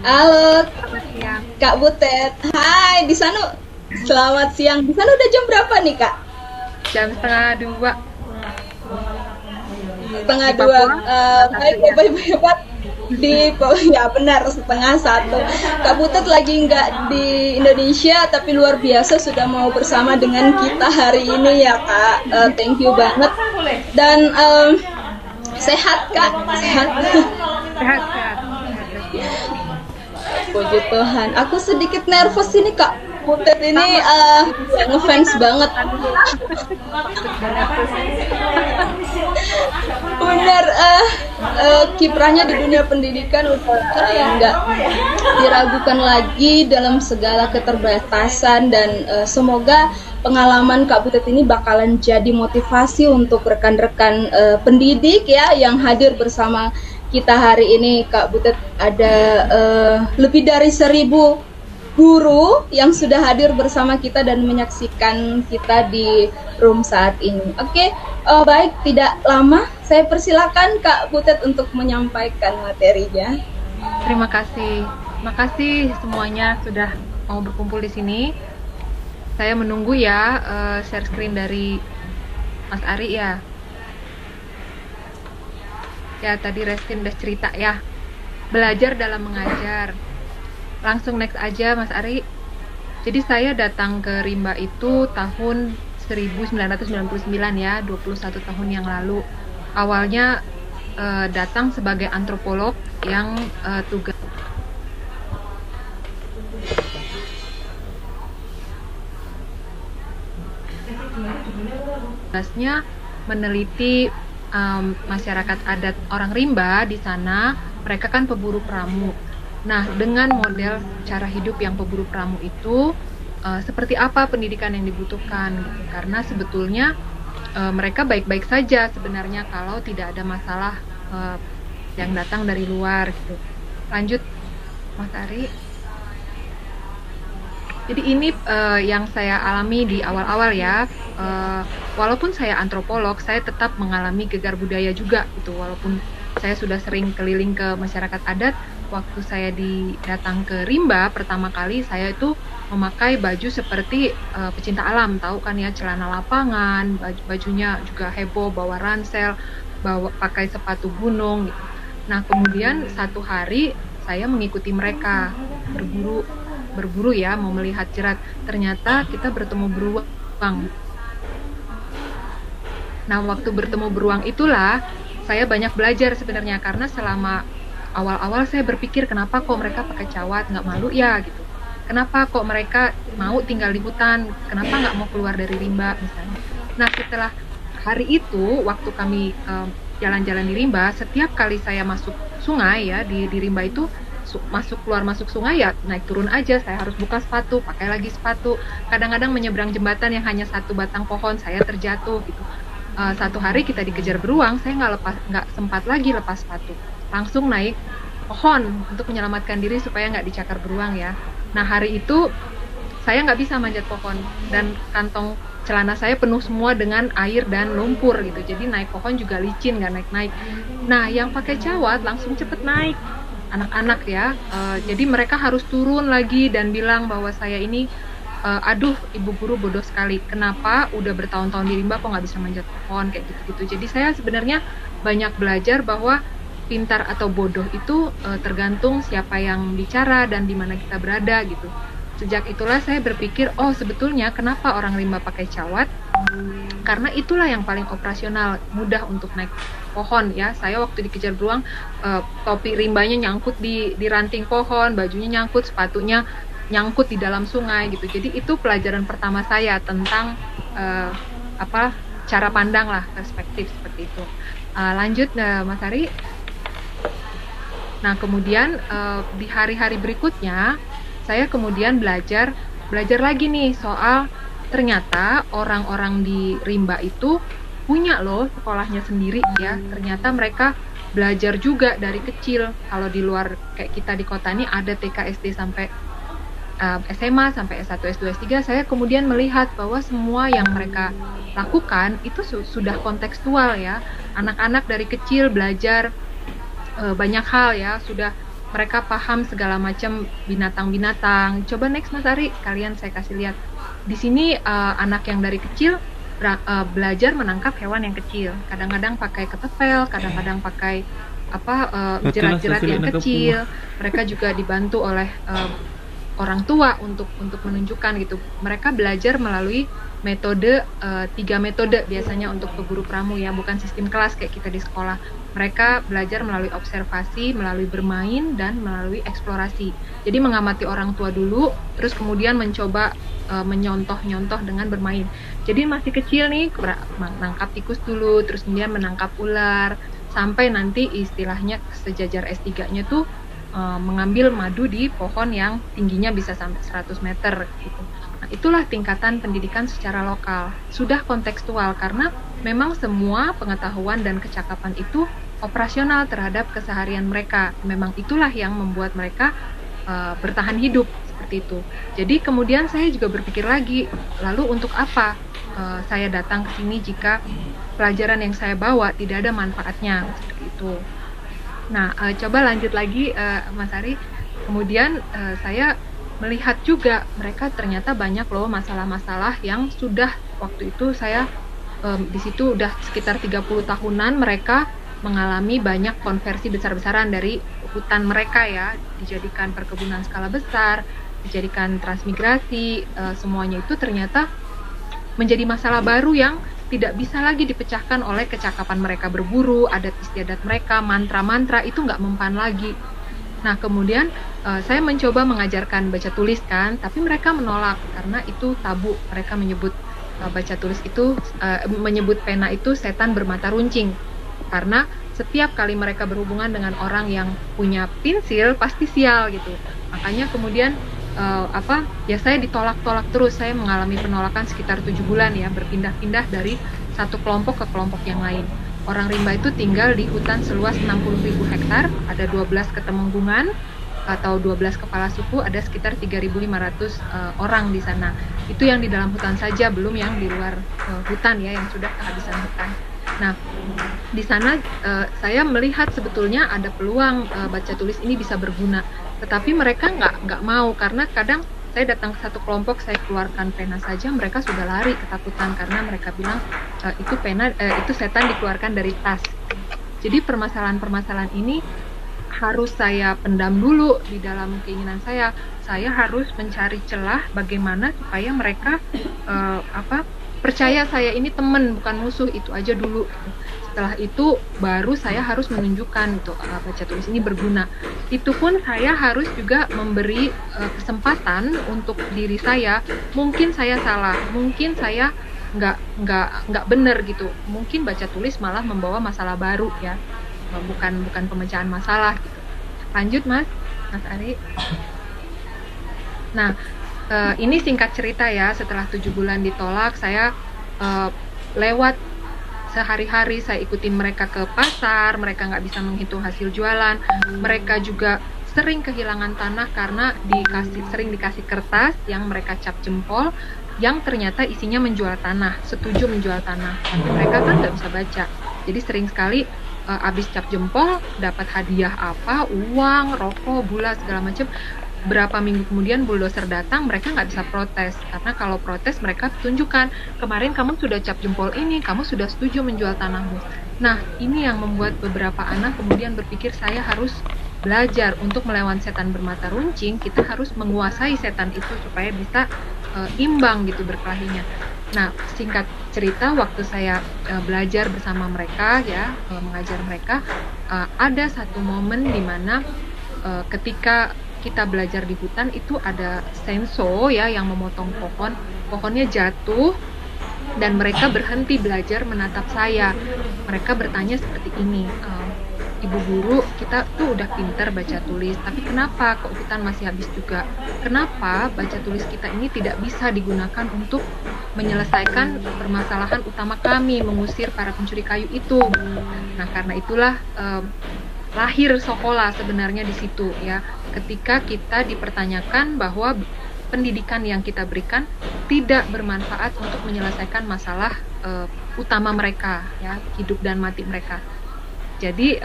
Halo, Selamat siang. Kak Butet. Hai, di sana selamat siang. Di sana udah jam berapa nih, Kak? Jam setengah dua Setengah di dua. Papua, setengah satu Baik, ya. Bapak Ibu hebat. Ya benar, setengah satu. Kak Butet lagi nggak di Indonesia, tapi luar biasa sudah mau bersama dengan kita hari ini ya, Kak. Thank you banget. Dan sehat, Kak. Sehat. Sehat, sehat, sehat pastinya. Puji Tuhan. Aku sedikit nervous ini, Kak. Butet ini Sama. ngefans banget. Aduh, takut dan nervous. Benar, kiprahnya di dunia pendidikan udah nggak diragukan lagi dalam segala keterbatasan dan semoga pengalaman Kak Butet ini bakalan jadi motivasi untuk rekan-rekan pendidik ya yang hadir bersama kita hari ini. Kak Butet ada lebih dari 1.000 guru yang sudah hadir bersama kita dan menyaksikan kita di room saat ini. Oke, baik, tidak lama, saya persilakan Kak Butet untuk menyampaikan materinya. Terima kasih. Makasih semuanya sudah mau berkumpul di sini. Saya menunggu ya share screen dari Mas Ari ya. Ya, tadi Restin udah cerita ya. Belajar dalam mengajar. Langsung next aja Mas Ari. Jadi saya datang ke Rimba itu tahun 1999 ya, 21 tahun yang lalu. Awalnya datang sebagai antropolog yang tugasnya meneliti masyarakat adat orang rimba di sana. Mereka kan pemburu pramu. Nah, dengan model cara hidup yang pemburu pramu itu, seperti apa pendidikan yang dibutuhkan gitu. Karena sebetulnya mereka baik-baik saja sebenarnya kalau tidak ada masalah yang datang dari luar gitu. Lanjut Mas Ari. Jadi ini yang saya alami di awal-awal ya. Walaupun saya antropolog, saya tetap mengalami gegar budaya juga gitu. Walaupun saya sudah sering keliling ke masyarakat adat, waktu saya datang ke Rimba pertama kali, saya itu memakai baju seperti pecinta alam, tahu kan ya, celana lapangan, bajunya juga heboh, bawa ransel, pakai sepatu gunung gitu. Nah, kemudian satu hari saya mengikuti mereka berburu ya, mau melihat jerat. Ternyata kita bertemu beruang. Nah, waktu bertemu beruang itulah saya banyak belajar sebenarnya, karena selama awal-awal saya berpikir kenapa kok mereka pakai cawat, nggak malu ya gitu. Kenapa kok mereka mau tinggal di hutan, kenapa nggak mau keluar dari rimba misalnya. Nah, setelah hari itu, waktu kami jalan-jalan di rimba, setiap kali saya masuk sungai ya, di rimba itu masuk sungai ya naik turun aja, saya harus buka sepatu, pakai lagi sepatu. Kadang-kadang menyeberang jembatan yang hanya satu batang pohon, saya terjatuh gitu. Satu hari kita dikejar beruang, saya nggak sempat lagi lepas sepatu, langsung naik pohon untuk menyelamatkan diri supaya nggak dicakar beruang ya. Nah, hari itu saya nggak bisa manjat pohon dan kantong celana saya penuh semua dengan air dan lumpur gitu, jadi naik pohon juga licin, nggak naik-naik. Nah, yang pakai cawat langsung cepet naik, anak-anak ya. Jadi mereka harus turun lagi dan bilang bahwa saya ini aduh, ibu guru bodoh sekali, kenapa udah bertahun-tahun di rimba kok nggak bisa manjat pohon kayak gitu-gitu. Jadi saya sebenarnya banyak belajar bahwa pintar atau bodoh itu tergantung siapa yang bicara dan di mana kita berada gitu. Sejak itulah saya berpikir, oh sebetulnya kenapa orang rimba pakai cawat, karena itulah yang paling operasional, mudah untuk naik pohon ya. Saya waktu dikejar beruang, topi rimbanya nyangkut di ranting pohon, bajunya nyangkut, sepatunya nyangkut di dalam sungai gitu. Jadi itu pelajaran pertama saya tentang cara pandang lah, perspektif seperti itu. Lanjut Mas Ari. Nah, kemudian di hari-hari berikutnya saya kemudian belajar lagi nih soal ternyata orang-orang di rimba itu punya loh sekolahnya sendiri ya. Ternyata mereka belajar juga dari kecil. Kalau di luar kayak kita di kota ini ada TK, SD sampai SMA sampai S1, S2, S3, saya kemudian melihat bahwa semua yang mereka lakukan itu sudah kontekstual ya. Anak-anak dari kecil belajar banyak hal ya, sudah mereka paham segala macam binatang-binatang. Coba next Mas Ari, kalian saya kasih lihat. Di sini anak yang dari kecil belajar menangkap hewan yang kecil. Kadang-kadang pakai ketepel, kadang-kadang pakai jerat-jerat yang kecil. Mereka juga dibantu oleh orang tua untuk menunjukkan gitu. Mereka belajar melalui metode 3 metode biasanya untuk peburu pramu ya, bukan sistem kelas kayak kita di sekolah. Mereka belajar melalui observasi, melalui bermain, dan melalui eksplorasi. Jadi mengamati orang tua dulu, terus kemudian mencoba menyontoh-nyontoh dengan bermain. Jadi masih kecil nih, menangkap tikus dulu, terus kemudian menangkap ular, sampai nanti istilahnya sejajar S3-nya tuh mengambil madu di pohon yang tingginya bisa sampai 100 meter gitu. Nah, itulah tingkatan pendidikan secara lokal. Sudah kontekstual karena memang semua pengetahuan dan kecakapan itu operasional terhadap keseharian mereka. Memang itulah yang membuat mereka bertahan hidup seperti itu. Jadi kemudian saya juga berpikir lagi, lalu untuk apa saya datang ke sini jika pelajaran yang saya bawa tidak ada manfaatnya seperti itu. Nah, coba lanjut lagi Mas Ari. Kemudian saya melihat juga mereka ternyata banyak loh masalah-masalah yang sudah waktu itu saya di situ udah sekitar 30 tahunan mereka mengalami banyak konversi besar-besaran dari hutan mereka ya, dijadikan perkebunan skala besar, dijadikan transmigrasi, semuanya itu ternyata menjadi masalah baru yang tidak bisa lagi dipecahkan oleh kecakapan mereka berburu, adat istiadat mereka, mantra-mantra itu nggak mempan lagi. Nah kemudian saya mencoba mengajarkan baca tulis kan, tapi mereka menolak karena itu tabu. Mereka menyebut baca tulis itu, menyebut pena itu setan bermata runcing. Karena setiap kali mereka berhubungan dengan orang yang punya pensil pasti sial gitu. Makanya kemudian ya saya ditolak-tolak terus. Saya mengalami penolakan sekitar 7 bulan ya, berpindah-pindah dari satu kelompok ke kelompok yang lain. Orang rimba itu tinggal di hutan seluas 60.000 hektar, ada 12 ketemenggungan atau 12 kepala suku, ada sekitar 3.500 orang di sana. Itu yang di dalam hutan saja, belum yang di luar hutan ya, yang sudah kehabisan hutan. Nah, di sana saya melihat sebetulnya ada peluang baca tulis ini bisa berguna. Tetapi mereka nggak mau, karena kadang saya datang ke satu kelompok, saya keluarkan pena saja, mereka sudah lari ketakutan karena mereka bilang itu setan dikeluarkan dari tas. Jadi permasalahan-permasalahan ini harus saya pendam dulu di dalam keinginan saya. Saya harus mencari celah bagaimana supaya mereka percaya saya ini teman bukan musuh, itu aja dulu. Setelah itu baru saya harus menunjukkan baca tulis ini berguna. Itu pun saya harus juga memberi kesempatan untuk diri saya. Mungkin saya salah, mungkin saya nggak benar gitu. Mungkin baca tulis malah membawa masalah baru ya, bukan pemecahan masalah gitu. Lanjut Mas Ari. Nah ini singkat cerita ya, setelah 7 bulan ditolak, saya lewat sehari-hari saya ikutin mereka ke pasar, mereka nggak bisa menghitung hasil jualan, mereka juga sering kehilangan tanah karena sering dikasih kertas yang mereka cap jempol, yang ternyata isinya menjual tanah, setuju menjual tanah, tapi mereka kan nggak bisa baca, jadi sering sekali abis cap jempol dapat hadiah apa, uang, rokok, gula segala macam. Berapa minggu kemudian bulldozer datang, mereka nggak bisa protes, karena kalau protes mereka tunjukkan, kemarin kamu sudah cap jempol ini, kamu sudah setuju menjual tanahmu. Nah ini yang membuat beberapa anak kemudian berpikir, saya harus belajar untuk melawan setan bermata runcing, kita harus menguasai setan itu supaya bisa imbang gitu berkelahinya. Nah singkat cerita, waktu saya belajar bersama mereka ya, mengajar mereka, ada satu momen di mana ketika kita belajar di hutan itu ada senso ya yang memotong pohonnya jatuh dan mereka berhenti belajar menatap saya. Mereka bertanya seperti ini, Ibu guru, kita tuh udah pintar baca tulis, tapi kenapa kok hutan masih habis juga? Kenapa baca tulis kita ini tidak bisa digunakan untuk menyelesaikan permasalahan utama kami, mengusir para pencuri kayu itu? Nah karena itulah lahir Sokola sebenarnya di situ ya, ketika kita dipertanyakan bahwa pendidikan yang kita berikan tidak bermanfaat untuk menyelesaikan masalah utama mereka ya, hidup dan mati mereka. Jadi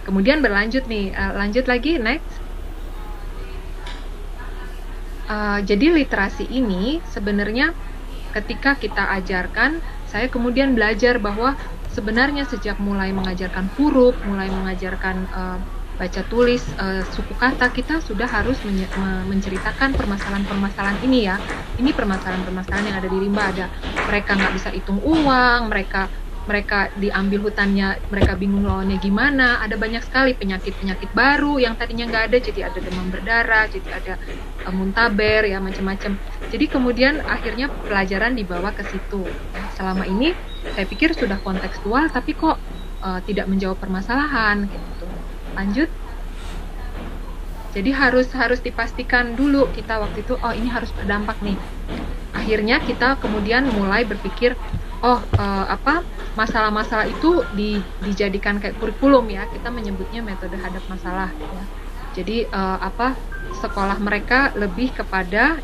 Kemudian berlanjut nih, lanjut lagi, next. Jadi literasi ini sebenarnya ketika kita ajarkan, saya kemudian belajar bahwa sebenarnya sejak mulai mengajarkan huruf, mulai mengajarkan baca tulis, suku kata, kita sudah harus menceritakan permasalahan-permasalahan ini ya. Ini permasalahan-permasalahan yang ada di rimba, ada mereka nggak bisa hitung uang, mereka diambil hutannya, mereka bingung lawannya gimana, ada banyak sekali penyakit-penyakit baru yang tadinya nggak ada, jadi ada demam berdarah, jadi ada muntaber, ya macam-macam. Jadi kemudian akhirnya pelajaran dibawa ke situ. Selama ini saya pikir sudah kontekstual, tapi kok tidak menjawab permasalahan gitu. Lanjut. Jadi harus dipastikan dulu kita waktu itu, oh ini harus berdampak nih. Akhirnya kita kemudian mulai berpikir, masalah-masalah itu dijadikan kayak kurikulum ya. Kita menyebutnya metode hadap masalah ya. Jadi sekolah mereka lebih kepada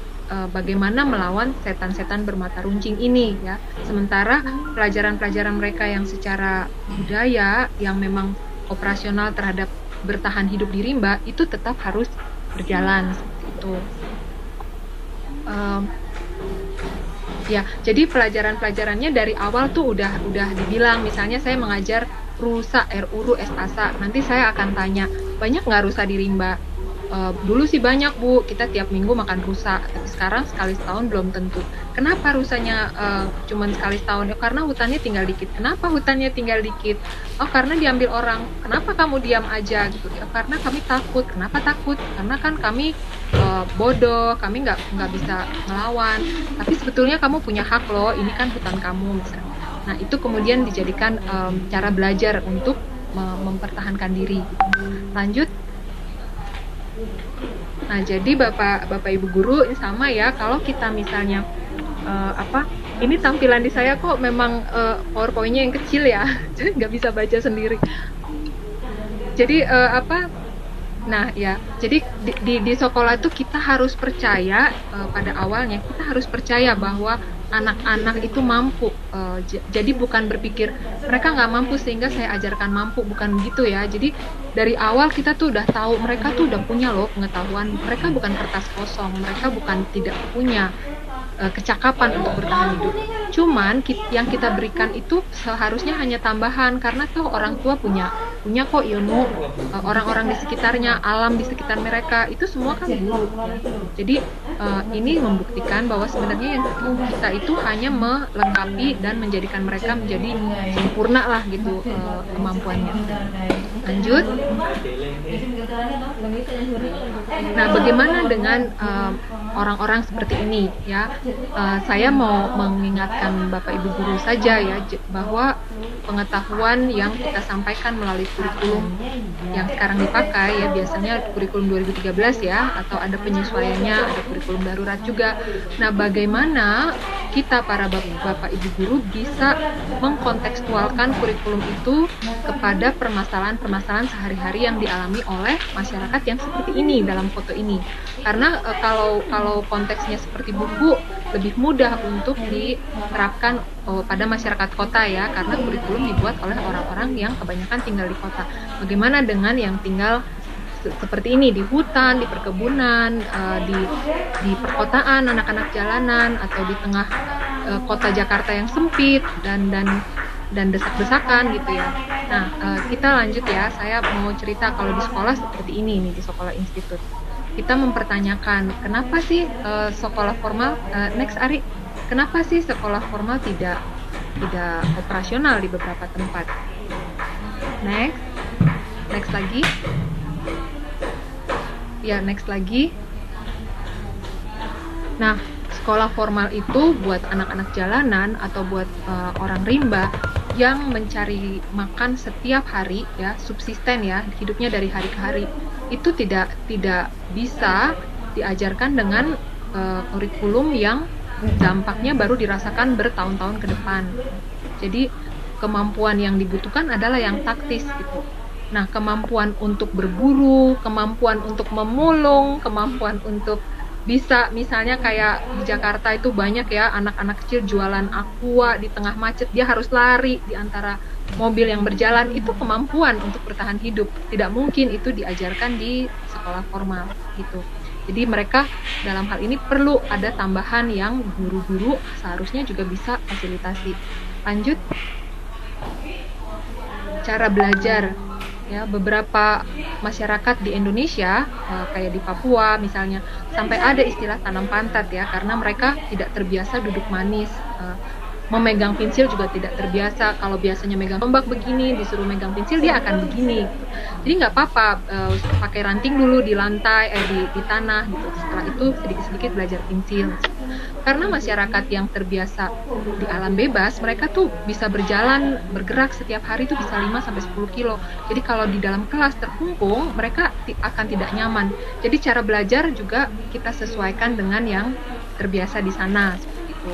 bagaimana melawan setan-setan bermata runcing ini ya. Sementara pelajaran-pelajaran mereka yang secara budaya yang memang operasional terhadap bertahan hidup di rimba itu tetap harus berjalan seperti itu. Ya, jadi pelajaran-pelajarannya dari awal tuh udah dibilang, misalnya saya mengajar rusa, ruru, sasa. Nanti saya akan tanya, banyak nggak rusa di rimba? Dulu sih banyak Bu, kita tiap minggu makan rusa, tapi sekarang sekali setahun belum tentu. Kenapa rusanya cuman sekali setahun? Ya karena hutannya tinggal dikit. Kenapa hutannya tinggal dikit? Oh karena diambil orang. Kenapa kamu diam aja gitu? Ya karena kami takut. Kenapa takut? Karena kan kami bodoh, kami nggak bisa melawan. Tapi sebetulnya kamu punya hak loh. Ini kan hutan kamu misalnya. Nah itu kemudian dijadikan cara belajar untuk mempertahankan diri. Lanjut. Nah, jadi Bapak Ibu guru ini sama ya, kalau kita misalnya ini tampilan di saya kok memang PowerPoint-nya yang kecil ya, jadi nggak bisa baca sendiri. Jadi nah ya, jadi di sekolah itu kita harus percaya pada awalnya kita harus percaya bahwa anak-anak itu mampu. Jadi bukan berpikir mereka nggak mampu sehingga saya ajarkan mampu, bukan begitu ya. Jadi dari awal kita tuh udah tahu mereka tuh udah punya loh pengetahuan. Mereka bukan kertas kosong, mereka bukan tidak punya kecakapan untuk bertahan hidup. Cuman yang kita berikan itu seharusnya hanya tambahan, karena tuh orang tua punya kok ilmu, orang-orang di sekitarnya, alam di sekitar mereka itu semua kan guru ya. Jadi ini membuktikan bahwa sebenarnya yang kita itu hanya melengkapi dan menjadikan mereka menjadi sempurna lah gitu kemampuannya. Lanjut. Nah, bagaimana dengan orang-orang seperti ini ya? Saya mau mengingatkan Bapak Ibu guru saja ya, bahwa pengetahuan yang kita sampaikan melalui kurikulum yang sekarang dipakai ya, biasanya kurikulum 2013 ya, atau ada penyesuaiannya, ada kurikulum darurat juga. Nah, bagaimana kita para Bapak Ibu guru bisa mengkontekstualkan kurikulum itu kepada permasalahan-permasalahan sehari-hari yang dialami oleh masyarakat yang seperti ini dalam foto ini. Karena kalau konteksnya seperti buku, lebih mudah untuk diterapkan pada masyarakat kota ya, karena kurikulum dibuat oleh orang-orang yang kebanyakan tinggal di kota. Bagaimana dengan yang tinggal seperti ini di hutan, di perkebunan, di perkotaan, anak-anak jalanan, atau di tengah kota Jakarta yang sempit dan desak-desakan gitu ya. Nah, kita lanjut ya. Saya mau cerita kalau di sekolah seperti ini nih, di sekolah institut. Kita mempertanyakan kenapa sih sekolah formal, next Ari, kenapa sih sekolah formal tidak operasional di beberapa tempat? Next lagi. Ya, next lagi. Nah, sekolah formal itu buat anak-anak jalanan atau buat orang rimba yang mencari makan setiap hari ya, subsisten ya, hidupnya dari hari ke hari. Itu tidak bisa diajarkan dengan kurikulum yang dampaknya baru dirasakan bertahun-tahun ke depan. Jadi kemampuan yang dibutuhkan adalah yang taktis gitu. Nah, kemampuan untuk berburu, kemampuan untuk memulung, kemampuan untuk bisa misalnya kayak di Jakarta itu banyak ya anak-anak kecil jualan aqua di tengah macet, dia harus lari di antara mobil yang berjalan. Itu kemampuan untuk bertahan hidup, tidak mungkin itu diajarkan di sekolah formal gitu. Jadi mereka dalam hal ini perlu ada tambahan yang guru-guru seharusnya juga bisa fasilitasi. Lanjut, cara belajar ya, beberapa masyarakat di Indonesia kayak di Papua misalnya sampai ada istilah tanam pantat ya, karena mereka tidak terbiasa duduk manis, memegang pensil juga tidak terbiasa. Kalau biasanya megang tombak begini, disuruh megang pensil dia akan begini gitu. Jadi nggak apa-apa pakai ranting dulu di lantai, di tanah gitu. Setelah itu sedikit-sedikit belajar pensil. Karena masyarakat yang terbiasa di alam bebas, mereka tuh bisa berjalan, bergerak setiap hari tuh bisa 5-10 kilo. Jadi kalau di dalam kelas terkungkung, mereka akan tidak nyaman. Jadi cara belajar juga kita sesuaikan dengan yang terbiasa di sana seperti itu.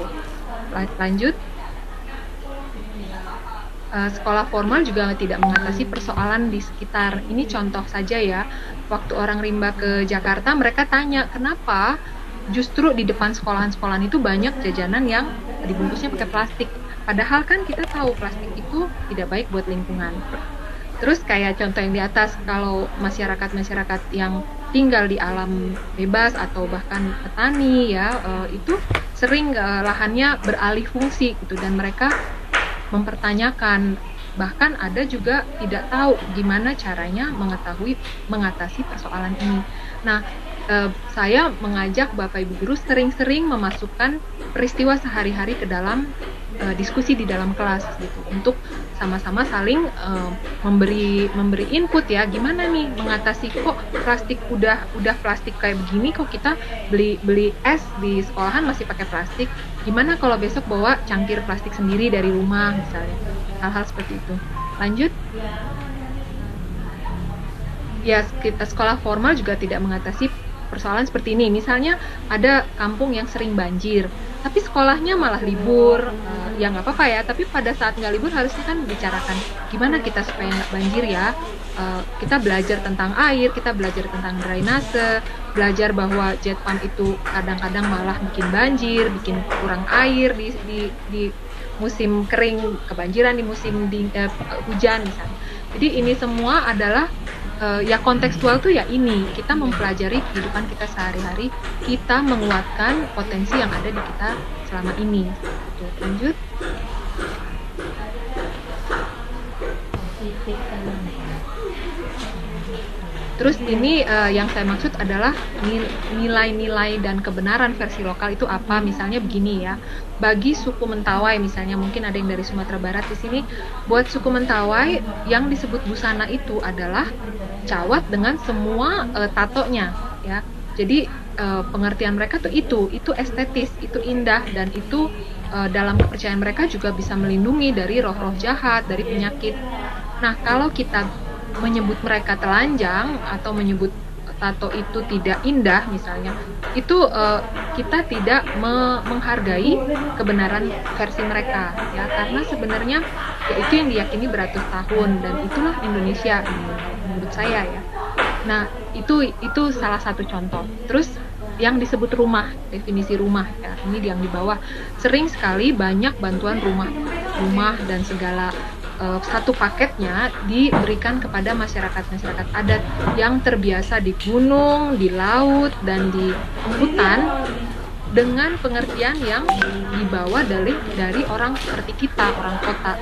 Lanjut, sekolah formal juga tidak mengatasi persoalan di sekitar. Ini contoh saja ya, waktu orang rimba ke Jakarta, mereka tanya kenapa justru di depan sekolahan-sekolahan itu banyak jajanan yang dibungkusnya pakai plastik. Padahal kan kita tahu plastik itu tidak baik buat lingkungan. Terus kayak contoh yang di atas, kalau masyarakat-masyarakat yang tinggal di alam bebas atau bahkan petani ya, itu sering lahannya beralih fungsi gitu, dan mereka mempertanyakan, bahkan ada juga tidak tahu gimana caranya mengatasi persoalan ini. Nah, saya mengajak Bapak Ibu guru sering-sering memasukkan peristiwa sehari-hari ke dalam diskusi di dalam kelas gitu, untuk sama-sama saling memberi input ya, gimana nih mengatasi, kok plastik udah plastik kayak begini, kok kita beli es di sekolahan masih pakai plastik, gimana kalau besok bawa cangkir plastik sendiri dari rumah misalnya, hal-hal seperti itu. Lanjut ya, sekolah formal juga tidak mengatasi persoalan seperti ini. Misalnya ada kampung yang sering banjir, tapi sekolahnya malah libur, ya nggak apa-apa ya, tapi pada saat nggak libur harusnya kan bicarakan gimana kita supaya nggak banjir ya. Kita belajar tentang air, kita belajar tentang drainase, belajar bahwa jet pump itu kadang-kadang malah bikin banjir, bikin kurang air di musim kering, kebanjiran di musim hujan misalnya. Jadi ini semua adalah ya kontekstual tuh ya, ini kita mempelajari kehidupan kita sehari-hari, kita menguatkan potensi yang ada di kita selama ini. Lanjut. Terus ini yang saya maksud adalah nilai-nilai dan kebenaran versi lokal itu apa. Misalnya begini ya, bagi suku Mentawai misalnya, mungkin ada yang dari Sumatera Barat di sini, buat suku Mentawai yang disebut busana itu adalah cawat dengan semua tatonya ya. Jadi pengertian mereka tuh itu estetis, itu indah, dan itu dalam kepercayaan mereka juga bisa melindungi dari roh-roh jahat, dari penyakit. Nah, kalau kita menyebut mereka telanjang atau menyebut tato itu tidak indah misalnya, itu kita tidak menghargai kebenaran versi mereka ya, karena sebenarnya ya itu yang diyakini beratus tahun, dan itulah Indonesia menurut saya ya. Nah, itu salah satu contoh. Terus yang disebut rumah, definisi rumah ya, ini yang di bawah, sering sekali banyak bantuan rumah dan segala satu paketnya diberikan kepada masyarakat adat yang terbiasa di gunung, di laut, dan di hutan, dengan pengertian yang dibawa dari orang seperti kita, orang kota.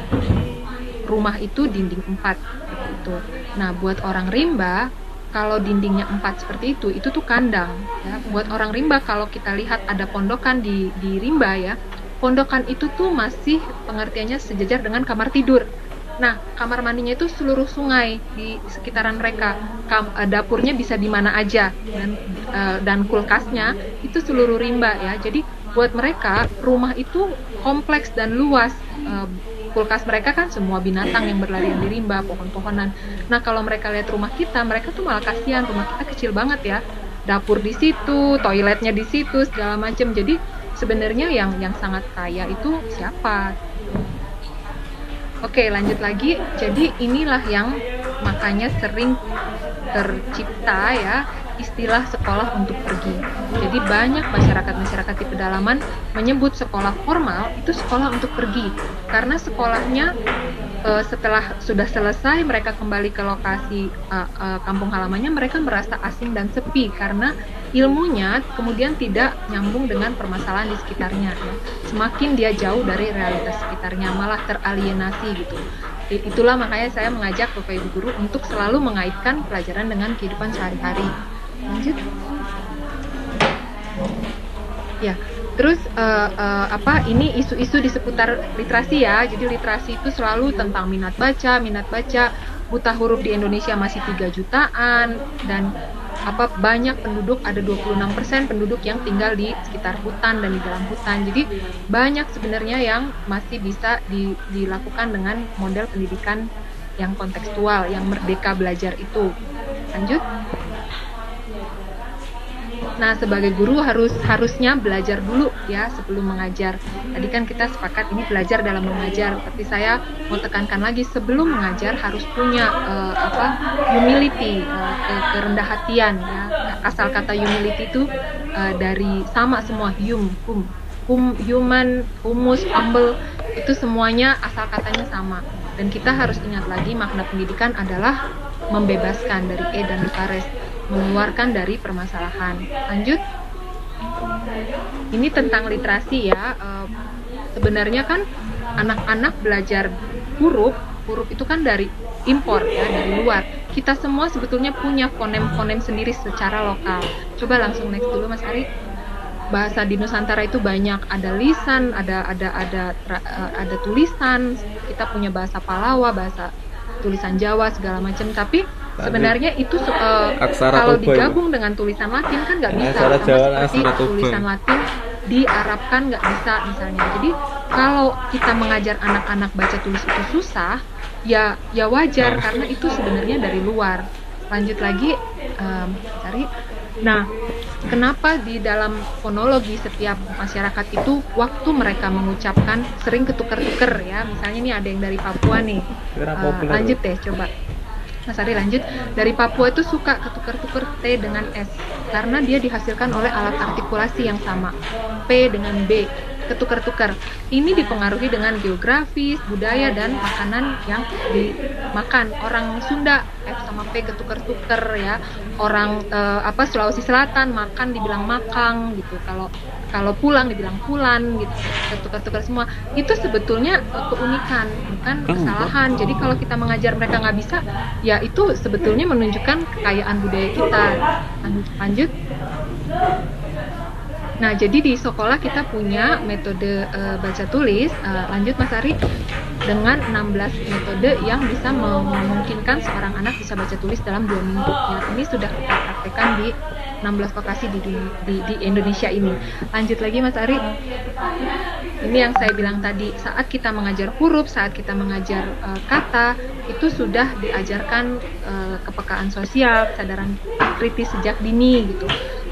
Rumah itu dinding 4 seperti itu. Nah, buat orang rimba, kalau dindingnya 4 seperti itu tuh kandang ya. Buat orang rimba, kalau kita lihat ada pondokan di rimba ya, pondokan itu tuh masih pengertiannya sejajar dengan kamar tidur. Nah, kamar mandinya itu seluruh sungai di sekitaran mereka. Dapurnya bisa di mana aja, dan kulkasnya itu seluruh rimba ya. Jadi buat mereka rumah itu kompleks dan luas. Kulkas mereka kan semua binatang yang berlarian di rimba, pohon-pohonan. Nah, kalau mereka lihat rumah kita, mereka tuh malah kasihan, rumah kita kecil banget ya. Dapur di situ, toiletnya di situ, segala macam. Jadi sebenarnya yang sangat kaya itu siapa? Oke, lanjut lagi. Jadi inilah yang makanya sering tercipta ya istilah sekolah untuk pergi. Jadi banyak masyarakat di pedalaman menyebut sekolah formal itu sekolah untuk pergi, karena sekolahnya setelah sudah selesai mereka kembali ke lokasi kampung halamannya, mereka merasa asing dan sepi karena ilmunya kemudian tidak nyambung dengan permasalahan di sekitarnya ya. Semakin dia jauh dari realitas sekitarnya, malah teralienasi gitu. Itulah makanya saya mengajak Bapak Ibu guru untuk selalu mengaitkan pelajaran dengan kehidupan sehari-hari. Lanjut. Ya, terus ini isu-isu di seputar literasi ya. Jadi literasi itu selalu tentang minat baca. Buta huruf di Indonesia masih 3 jutaan dan banyak penduduk, ada 26% penduduk yang tinggal di sekitar hutan dan di dalam hutan. Jadi banyak sebenarnya yang masih bisa dilakukan dengan model pendidikan yang kontekstual, yang merdeka belajar itu. Lanjut. Nah, sebagai guru harusnya belajar dulu ya sebelum mengajar. Tadi kan kita sepakat ini belajar dalam mengajar, tapi saya mau tekankan lagi, sebelum mengajar harus punya humility, kerendah hatian ya. Asal kata humility itu dari sama semua human, humus, humble, itu semuanya asal katanya sama. Dan kita harus ingat lagi makna pendidikan adalah membebaskan, dari E dan Lucares, mengeluarkan dari permasalahan. Lanjut. Ini tentang literasi ya. Sebenarnya kan anak-anak belajar huruf itu kan dari impor ya, dari luar. Kita semua sebetulnya punya fonem-fonem sendiri secara lokal. Coba langsung next dulu Mas Ari. Bahasa di Nusantara itu banyak, ada lisan, ada tulisan. Kita punya bahasa Palawa, bahasa tulisan Jawa segala macam, tapi sebenarnya itu kalau digabung dengan tulisan Latin kan nggak bisa, sama seperti tulisan Latin diarabkan nggak bisa misalnya. Jadi kalau kita mengajar anak-anak baca tulis itu susah, ya wajar karena itu sebenarnya dari luar. Lanjut lagi, cari. Nah, kenapa di dalam fonologi setiap masyarakat itu waktu mereka mengucapkan sering ketukar-tukar ya? Misalnya ini ada yang dari Papua nih. Lanjut deh, coba. Mas Ari lanjut. Dari Papua itu suka ketukar-tukar T dengan S karena dia dihasilkan oleh alat artikulasi yang sama. P dengan B, ketukar-tukar. Ini dipengaruhi dengan geografis, budaya, dan makanan yang dimakan. Orang Sunda F sama P ketukar-tukar ya. Orang Sulawesi Selatan makan dibilang makang gitu. Kalau pulang dibilang pulan gitu. Ketukar-tukar semua. Itu sebetulnya keunikan, bukan kesalahan. Jadi kalau kita mengajar mereka nggak bisa, ya itu sebetulnya menunjukkan kekayaan budaya kita. Lanjut. Nah, jadi di sekolah kita punya metode baca tulis, lanjut Mas Ari, dengan 16 metode yang bisa memungkinkan seorang anak bisa baca tulis dalam 2 minggu. Ya, ini sudah kita praktekkan di 16 lokasi di Indonesia ini. Lanjut lagi Mas Ari. Ini yang saya bilang tadi, saat kita mengajar huruf, saat kita mengajar kata, itu sudah diajarkan kepekaan sosial, kesadaran kritis sejak dini gitu.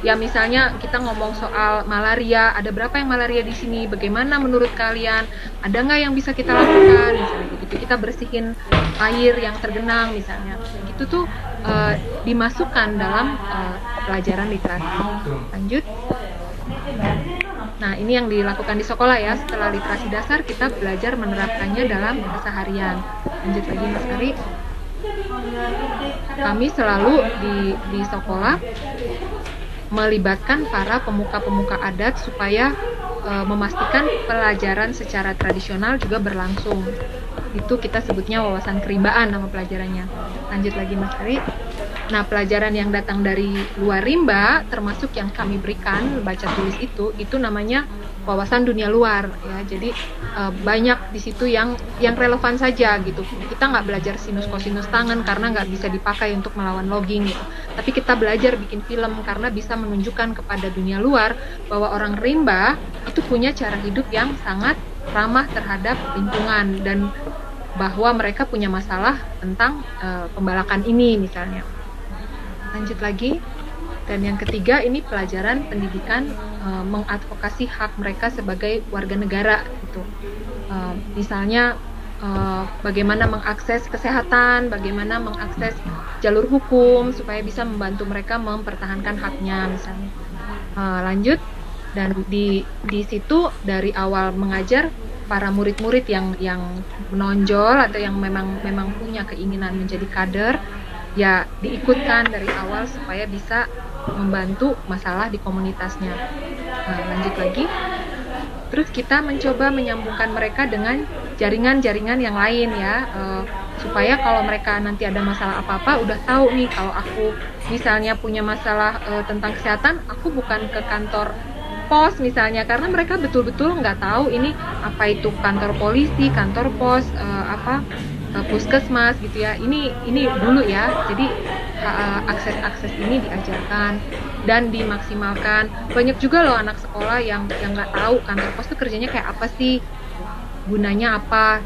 Ya misalnya kita ngomong soal malaria, ada berapa yang malaria di sini? Bagaimana menurut kalian? Ada nggak yang bisa kita lakukan? Misalnya gitu, kita bersihin air yang tergenang misalnya. Itu tuh dimasukkan dalam pelajaran literasi. Lanjut. Nah ini yang dilakukan di sekolah ya. Setelah literasi dasar kita belajar menerapkannya dalam keseharian. Lanjut lagi Mas Ari. Kami selalu di sekolah melibatkan para pemuka-pemuka adat supaya memastikan pelajaran secara tradisional juga berlangsung. Itu kita sebutnya wawasan keribaan nama pelajarannya. Lanjut lagi Mas Ari. Nah, pelajaran yang datang dari luar rimba, termasuk yang kami berikan baca tulis itu namanya wawasan dunia luar ya. Jadi banyak di situ yang relevan saja gitu. Kita nggak belajar sinus kosinus tangan karena nggak bisa dipakai untuk melawan logging gitu. Tapi kita belajar bikin film karena bisa menunjukkan kepada dunia luar bahwa orang rimba itu punya cara hidup yang sangat ramah terhadap lingkungan dan bahwa mereka punya masalah tentang pembalakan ini misalnya. Lanjut lagi. Dan yang ketiga ini pelajaran pendidikan mengadvokasi hak mereka sebagai warga negara gitu. Misalnya bagaimana mengakses kesehatan, bagaimana mengakses jalur hukum supaya bisa membantu mereka mempertahankan haknya misalnya. Lanjut, dan di situ dari awal mengajar para murid-murid yang menonjol atau yang memang punya keinginan menjadi kader, ya diikutkan dari awal supaya bisa membantu masalah di komunitasnya. Lanjut lagi. Terus kita mencoba menyambungkan mereka dengan jaringan-jaringan yang lain ya, supaya kalau mereka nanti ada masalah apa-apa udah tahu nih, kalau aku misalnya punya masalah tentang kesehatan, aku bukan ke kantor pos misalnya, karena mereka betul-betul nggak tahu ini apa itu kantor polisi, kantor pos, puskesmas gitu ya. Ini dulu ya. Jadi akses ini diajarkan dan dimaksimalkan. Banyak juga loh anak sekolah yang nggak tahu kantor pos itu kerjanya kayak apa sih, gunanya apa.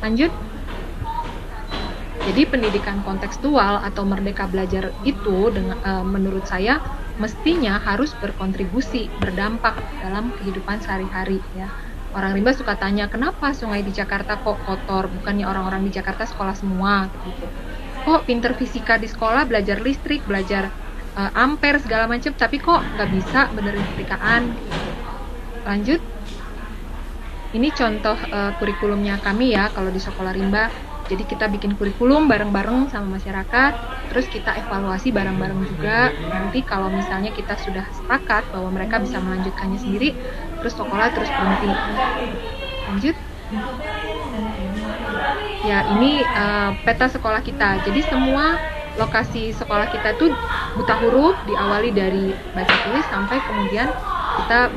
Lanjut. Jadi pendidikan kontekstual atau merdeka belajar itu menurut saya mestinya harus berkontribusi, berdampak dalam kehidupan sehari-hari ya. Orang rimba suka tanya, kenapa sungai di Jakarta kok kotor? Bukannya orang-orang di Jakarta sekolah semua gitu. Kok pinter fisika di sekolah, belajar listrik, belajar ampere segala macam, tapi kok nggak bisa benerin setrikaan? Lanjut. Ini contoh kurikulumnya kami ya kalau di sekolah rimba. Jadi kita bikin kurikulum bareng-bareng sama masyarakat, terus kita evaluasi bareng-bareng juga. Nanti kalau misalnya kita sudah sepakat bahwa mereka bisa melanjutkannya sendiri, terus sekolah terus berhenti. Lanjut. Ya, ini peta sekolah kita. Jadi semua lokasi sekolah kita tuh buta huruf, diawali dari baca tulis sampai kemudian kita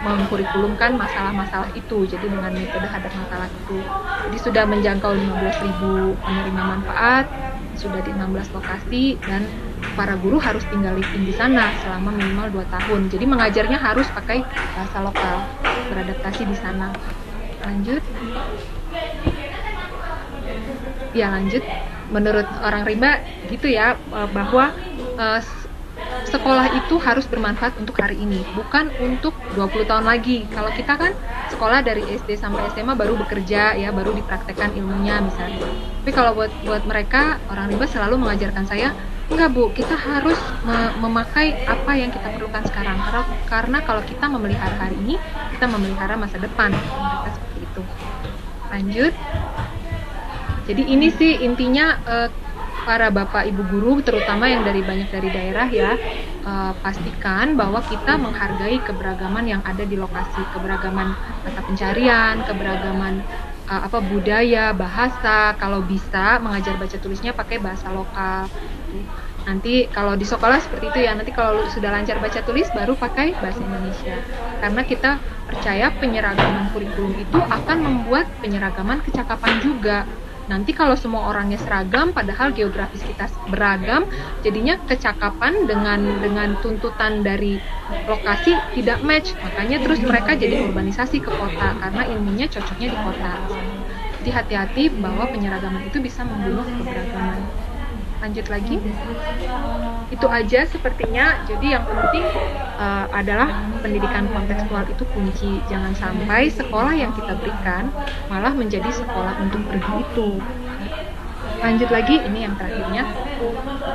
mengkurikulumkan masalah-masalah itu. Jadi dengan metode hadap masalah itu. Jadi sudah menjangkau 15.000 penerima manfaat, sudah di 16 lokasi, dan para guru harus tinggal living di sana selama minimal 2 tahun. Jadi mengajarnya harus pakai bahasa lokal, beradaptasi di sana. Lanjut. Ya lanjut. Menurut orang rimba gitu ya, bahwa sekolah itu harus bermanfaat untuk hari ini, bukan untuk 20 tahun lagi. Kalau kita kan sekolah dari SD sampai SMA baru bekerja ya, baru dipraktekkan ilmunya misalnya. Tapi kalau buat mereka, orang rimba selalu mengajarkan saya, enggak Bu, kita harus memakai apa yang kita perlukan sekarang. Karena kalau kita memelihara hari ini, kita memelihara masa depan. Mereka seperti itu. Lanjut. Jadi ini sih intinya, para bapak ibu guru terutama yang banyak dari daerah ya, pastikan bahwa kita menghargai keberagaman yang ada di lokasi, keberagaman mata pencarian, keberagaman budaya, bahasa. Kalau bisa mengajar baca tulisnya pakai bahasa lokal. Nanti kalau di sekolah seperti itu ya, nanti kalau sudah lancar baca tulis baru pakai bahasa Indonesia. Karena kita percaya penyeragaman kurikulum itu akan membuat penyeragaman kecakapan juga. Nanti kalau semua orangnya seragam, padahal geografis kita beragam, jadinya kecakapan dengan tuntutan dari lokasi tidak match. Makanya terus mereka jadi urbanisasi ke kota, karena ilmunya cocoknya di kota. Jadi hati-hati bahwa penyeragaman itu bisa membunuh keberagaman. Lanjut lagi. Itu aja sepertinya. Jadi yang penting adalah pendidikan kontekstual itu kunci. Jangan sampai sekolah yang kita berikan malah menjadi sekolah untuk pergi itu. Lanjut lagi, ini yang terakhirnya.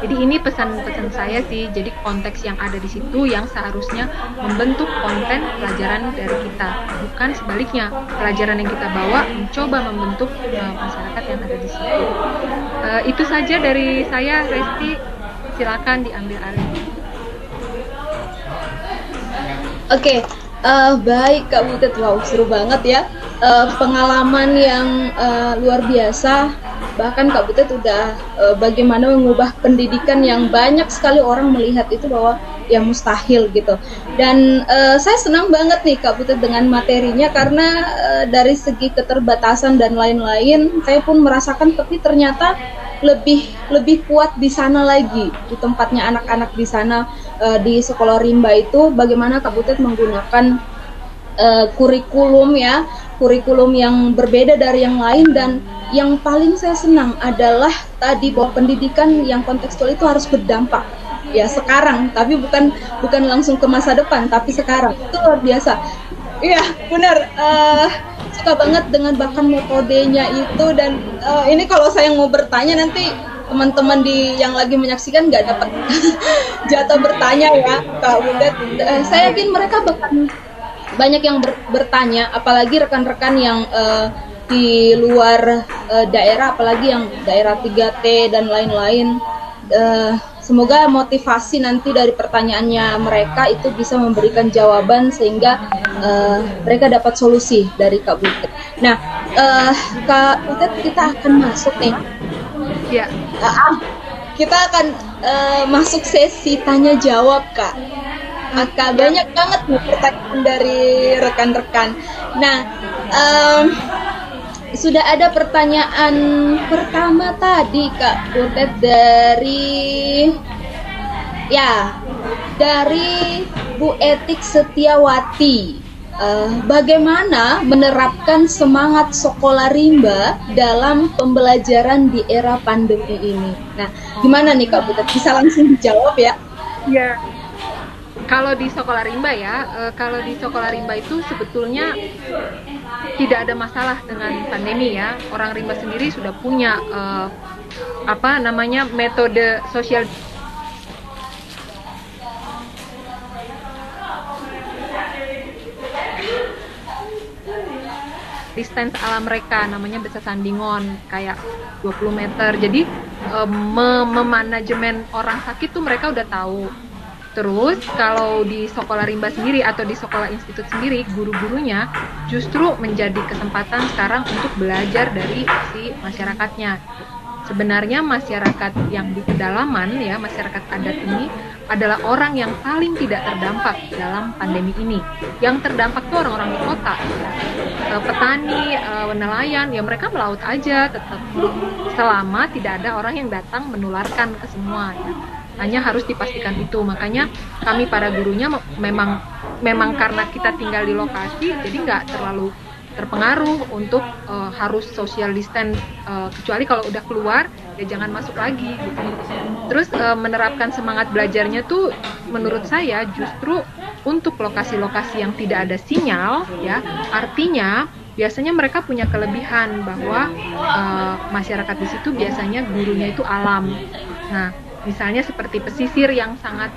Jadi ini pesan-pesan saya sih. Jadi konteks yang ada di situ yang seharusnya membentuk konten pelajaran dari kita, bukan sebaliknya. Pelajaran yang kita bawa mencoba membentuk masyarakat yang ada di situ. Itu saja dari saya, Resti. Silakan diambil alih. Oke, baik Kak Butet. Wow, seru banget ya. Pengalaman yang luar biasa. Bahkan Kak Butet udah bagaimana mengubah pendidikan yang banyak sekali orang melihat itu bahwa ya mustahil gitu. Dan saya senang banget nih Kak Butet dengan materinya, karena dari segi keterbatasan dan lain-lain, saya pun merasakan tapi ternyata lebih kuat di sana lagi, di tempatnya anak-anak di sana, di sekolah rimba itu. Bagaimana Kak Butet menggunakan kurikulum yang berbeda dari yang lain. Dan yang paling saya senang adalah tadi bahwa pendidikan yang kontekstual itu harus berdampak ya sekarang, tapi bukan langsung ke masa depan, tapi sekarang. Itu luar biasa. Iya benar. suka banget dengan bahkan metodenya itu, dan ini kalau saya mau bertanya nanti teman-teman yang lagi menyaksikan nggak dapat jatah bertanya ya Kak Butet. Saya yakin mereka bahkan banyak yang bertanya, apalagi rekan-rekan yang di luar daerah, apalagi yang daerah 3T dan lain-lain. Semoga motivasi nanti dari pertanyaannya mereka itu bisa memberikan jawaban sehingga mereka dapat solusi dari Kak Butet. Nah, Kak Butet, kita akan masuk nih. Ya. Kita akan masuk sesi tanya jawab, Kak. Banyak banget nih pertanyaan dari rekan-rekan. Nah, sudah ada pertanyaan pertama tadi Kak Butet dari Bu Etik Setiawati. Bagaimana menerapkan semangat sekolah rimba dalam pembelajaran di era pandemi ini? Nah, gimana nih Kak Butet? Bisa langsung dijawab ya? Ya. Kalau di sekolah rimba kalau di sekolah rimba itu sebetulnya tidak ada masalah dengan pandemi ya. Orang rimba sendiri sudah punya metode sosial distance ala mereka, namanya Besa Sandingon, kayak 20 meter. Jadi memanajemen orang sakit tuh mereka udah tahu. Terus kalau di sekolah rimba sendiri atau di sekolah institut sendiri, guru-gurunya justru menjadi kesempatan sekarang untuk belajar dari si masyarakatnya. Sebenarnya masyarakat yang di pedalaman ya, masyarakat adat ini adalah orang yang paling tidak terdampak dalam pandemi ini. Yang terdampak tuh orang-orang di kota, petani, nelayan, ya mereka melaut aja tetap, selama tidak ada orang yang datang menularkan ke semua ya. Hanya harus dipastikan itu. Makanya kami para gurunya memang karena kita tinggal di lokasi, jadi nggak terlalu terpengaruh untuk harus social distance, kecuali kalau udah keluar ya jangan masuk lagi gitu. Terus menerapkan semangat belajarnya tuh menurut saya justru untuk lokasi-lokasi yang tidak ada sinyal ya, artinya biasanya mereka punya kelebihan bahwa masyarakat di situ biasanya gurunya itu alam. Nah, misalnya seperti pesisir yang sangat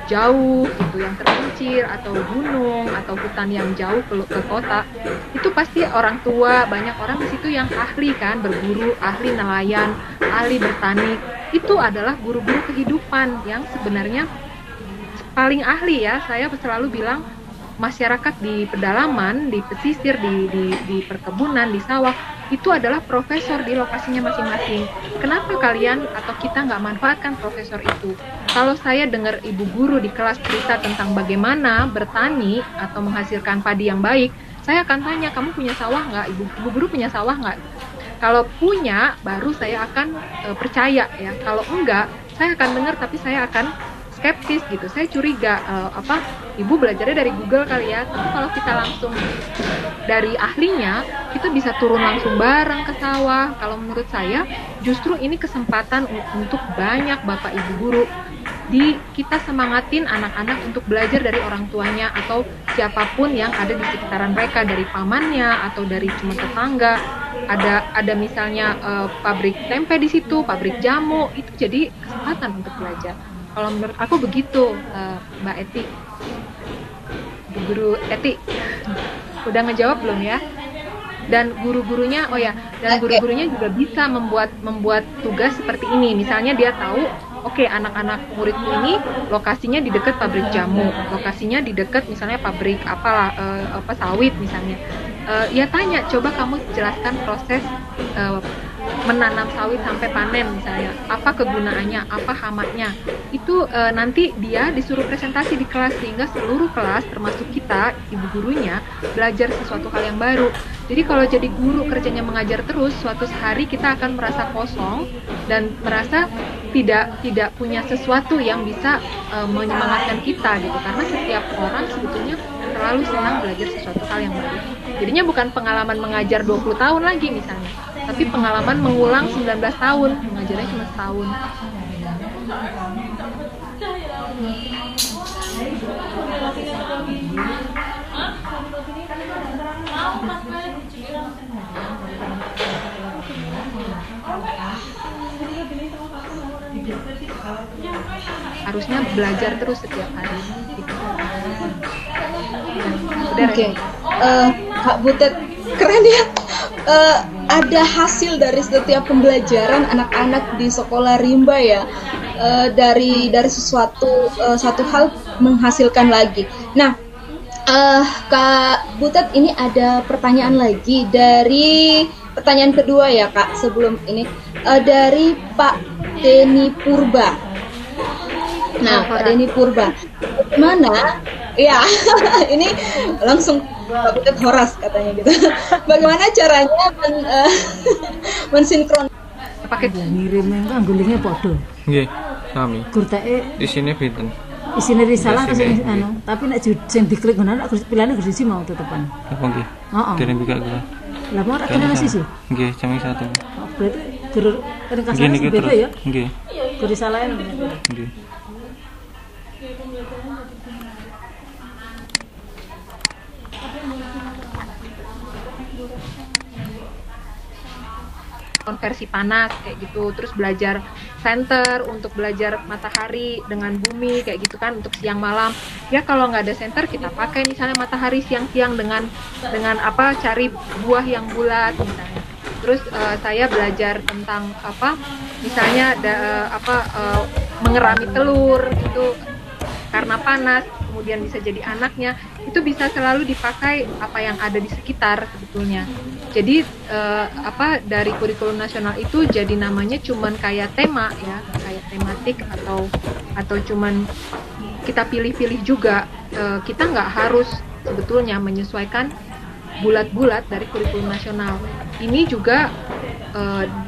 jauh gitu, yang terpencil, atau gunung atau hutan yang jauh ke kota, itu pasti orang tua, banyak orang di situ yang ahli kan berburu, ahli nelayan, ahli bertani. Itu adalah guru-guru kehidupan yang sebenarnya paling ahli ya. Saya selalu bilang masyarakat di pedalaman, di pesisir, di perkebunan, di sawah, itu adalah profesor di lokasinya masing-masing. Kenapa kalian atau kita nggak manfaatkan profesor itu? Kalau saya dengar ibu guru di kelas cerita tentang bagaimana bertani atau menghasilkan padi yang baik, saya akan tanya, kamu punya sawah nggak? Ibu guru punya sawah nggak? Kalau punya, baru saya akan percaya ya. Kalau enggak, saya akan dengar tapi saya akan skeptis gitu. Saya curiga, ibu belajarnya dari Google kali ya. Tapi kalau kita langsung dari ahlinya, kita bisa turun langsung bareng ke sawah. Kalau menurut saya, justru ini kesempatan untuk banyak bapak ibu guru. Kita semangatin anak-anak untuk belajar dari orang tuanya atau siapapun yang ada di sekitaran mereka, dari pamannya atau dari cuma tetangga. Ada misalnya pabrik tempe di situ, pabrik jamu, itu jadi kesempatan untuk belajar. Kalau menurut aku begitu, Mbak Eti, Guru Eti. Udah ngejawab belum ya? Dan guru-gurunya, guru-gurunya juga bisa membuat tugas seperti ini. Misalnya dia tahu, oke, anak-anak muridku ini lokasinya di dekat pabrik jamu, lokasinya di dekat misalnya pabrik sawit misalnya. Ya tanya, coba kamu jelaskan proses menanam sawit sampai panen misalnya, apa kegunaannya, apa hamatnya. Itu nanti dia disuruh presentasi di kelas, sehingga seluruh kelas termasuk kita, ibu gurunya, belajar sesuatu hal yang baru. Jadi kalau jadi guru kerjanya mengajar terus, suatu hari kita akan merasa kosong dan merasa tidak punya sesuatu yang bisa menyemangatkan kita gitu. Karena setiap orang sebetulnya terlalu senang belajar sesuatu hal yang baru. Jadinya bukan pengalaman mengajar 20 tahun lagi misalnya, tapi pengalaman mengulang 19 tahun, mengajarnya cuma setahun. Harusnya belajar terus setiap hari gitu. Oke. Kak Butet, keren ya. Ada hasil dari setiap pembelajaran anak-anak di sekolah rimba ya. Dari satu hal menghasilkan lagi. Nah, Kak Butet, ini ada pertanyaan lagi dari pertanyaan kedua ya Kak, sebelum ini dari Pak Deni Purba. Nah, Pak Deni Purba, bagaimana? Ya, ini langsung Pak Butet Horas katanya gitu. Bagaimana caranya mensinkron? Pakai ngirim kan gulingnya podo. Nggih, sami. Gurteke Isine pinten? isine risalah Isine, sing anu, tapi nek sing diklik ngono nek pilihane Gusti mau tetepan. Apa nggih? Heeh. Kirim juga kula. Lah mau ora kena sisi. Nggih, jam 1. Berarti gerur Nggih kasane niki beda terus. ya. Nggih. Gur risalah Nggih. konversi panas kayak gitu, terus belajar center untuk belajar matahari dengan bumi kayak gitu kan untuk siang malam. Ya kalau nggak ada center kita pakai misalnya matahari siang-siang dengan apa cari buah yang bulat misalnya. Terus saya belajar tentang apa misalnya mengerami telur itu karena panas kemudian bisa jadi anaknya, itu bisa selalu dipakai apa yang ada di sekitar sebetulnya. Jadi dari kurikulum nasional itu jadi namanya cuman kayak tema ya, kayak tematik atau cuman kita pilih-pilih juga. Kita nggak harus sebetulnya menyesuaikan bulat-bulat dari kurikulum nasional. Ini juga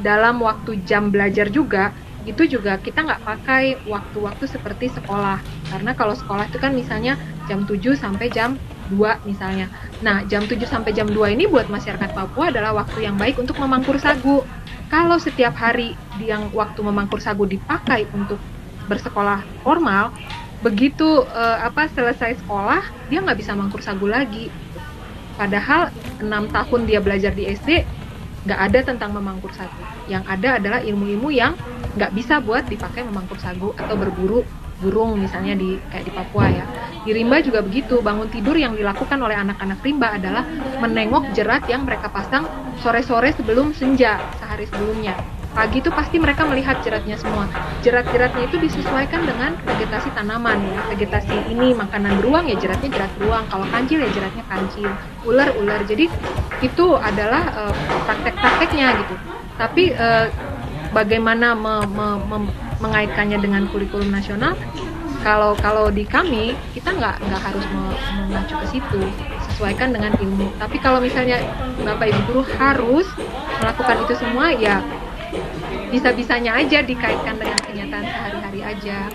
dalam waktu jam belajar juga itu juga kita nggak pakai waktu-waktu seperti sekolah, karena kalau sekolah itu kan misalnya jam 7 sampai jam 2 misalnya. Nah, jam 7 sampai jam 2 ini buat masyarakat Papua adalah waktu yang baik untuk memangkur sagu. Kalau setiap hari yang waktu memangkur sagu dipakai untuk bersekolah formal, begitu selesai sekolah dia nggak bisa mangkur sagu lagi. Padahal 6 tahun dia belajar di SD nggak ada tentang memangkur sagu. Yang ada adalah ilmu-ilmu yang nggak bisa buat dipakai memangkur sagu atau berburu burung misalnya kayak di Papua ya. Di rimba juga begitu, bangun tidur yang dilakukan oleh anak-anak rimba adalah menengok jerat yang mereka pasang sore-sore sebelum senja, sehari sebelumnya. Pagi itu pasti mereka melihat jeratnya semua. Jerat-jeratnya itu disesuaikan dengan vegetasi tanaman ya. Vegetasi ini makanan beruang ya jeratnya jerat beruang, kalau kancil ya jeratnya kancil, ular. Jadi itu adalah praktek-prakteknya gitu. Tapi bagaimana mengaitkannya dengan kurikulum nasional? Kalau di kami kita nggak harus mengacu ke situ, sesuaikan dengan ilmu. Tapi kalau misalnya Bapak Ibu guru harus melakukan itu semua ya bisa-bisanya aja dikaitkan dengan kenyataan sehari-hari aja.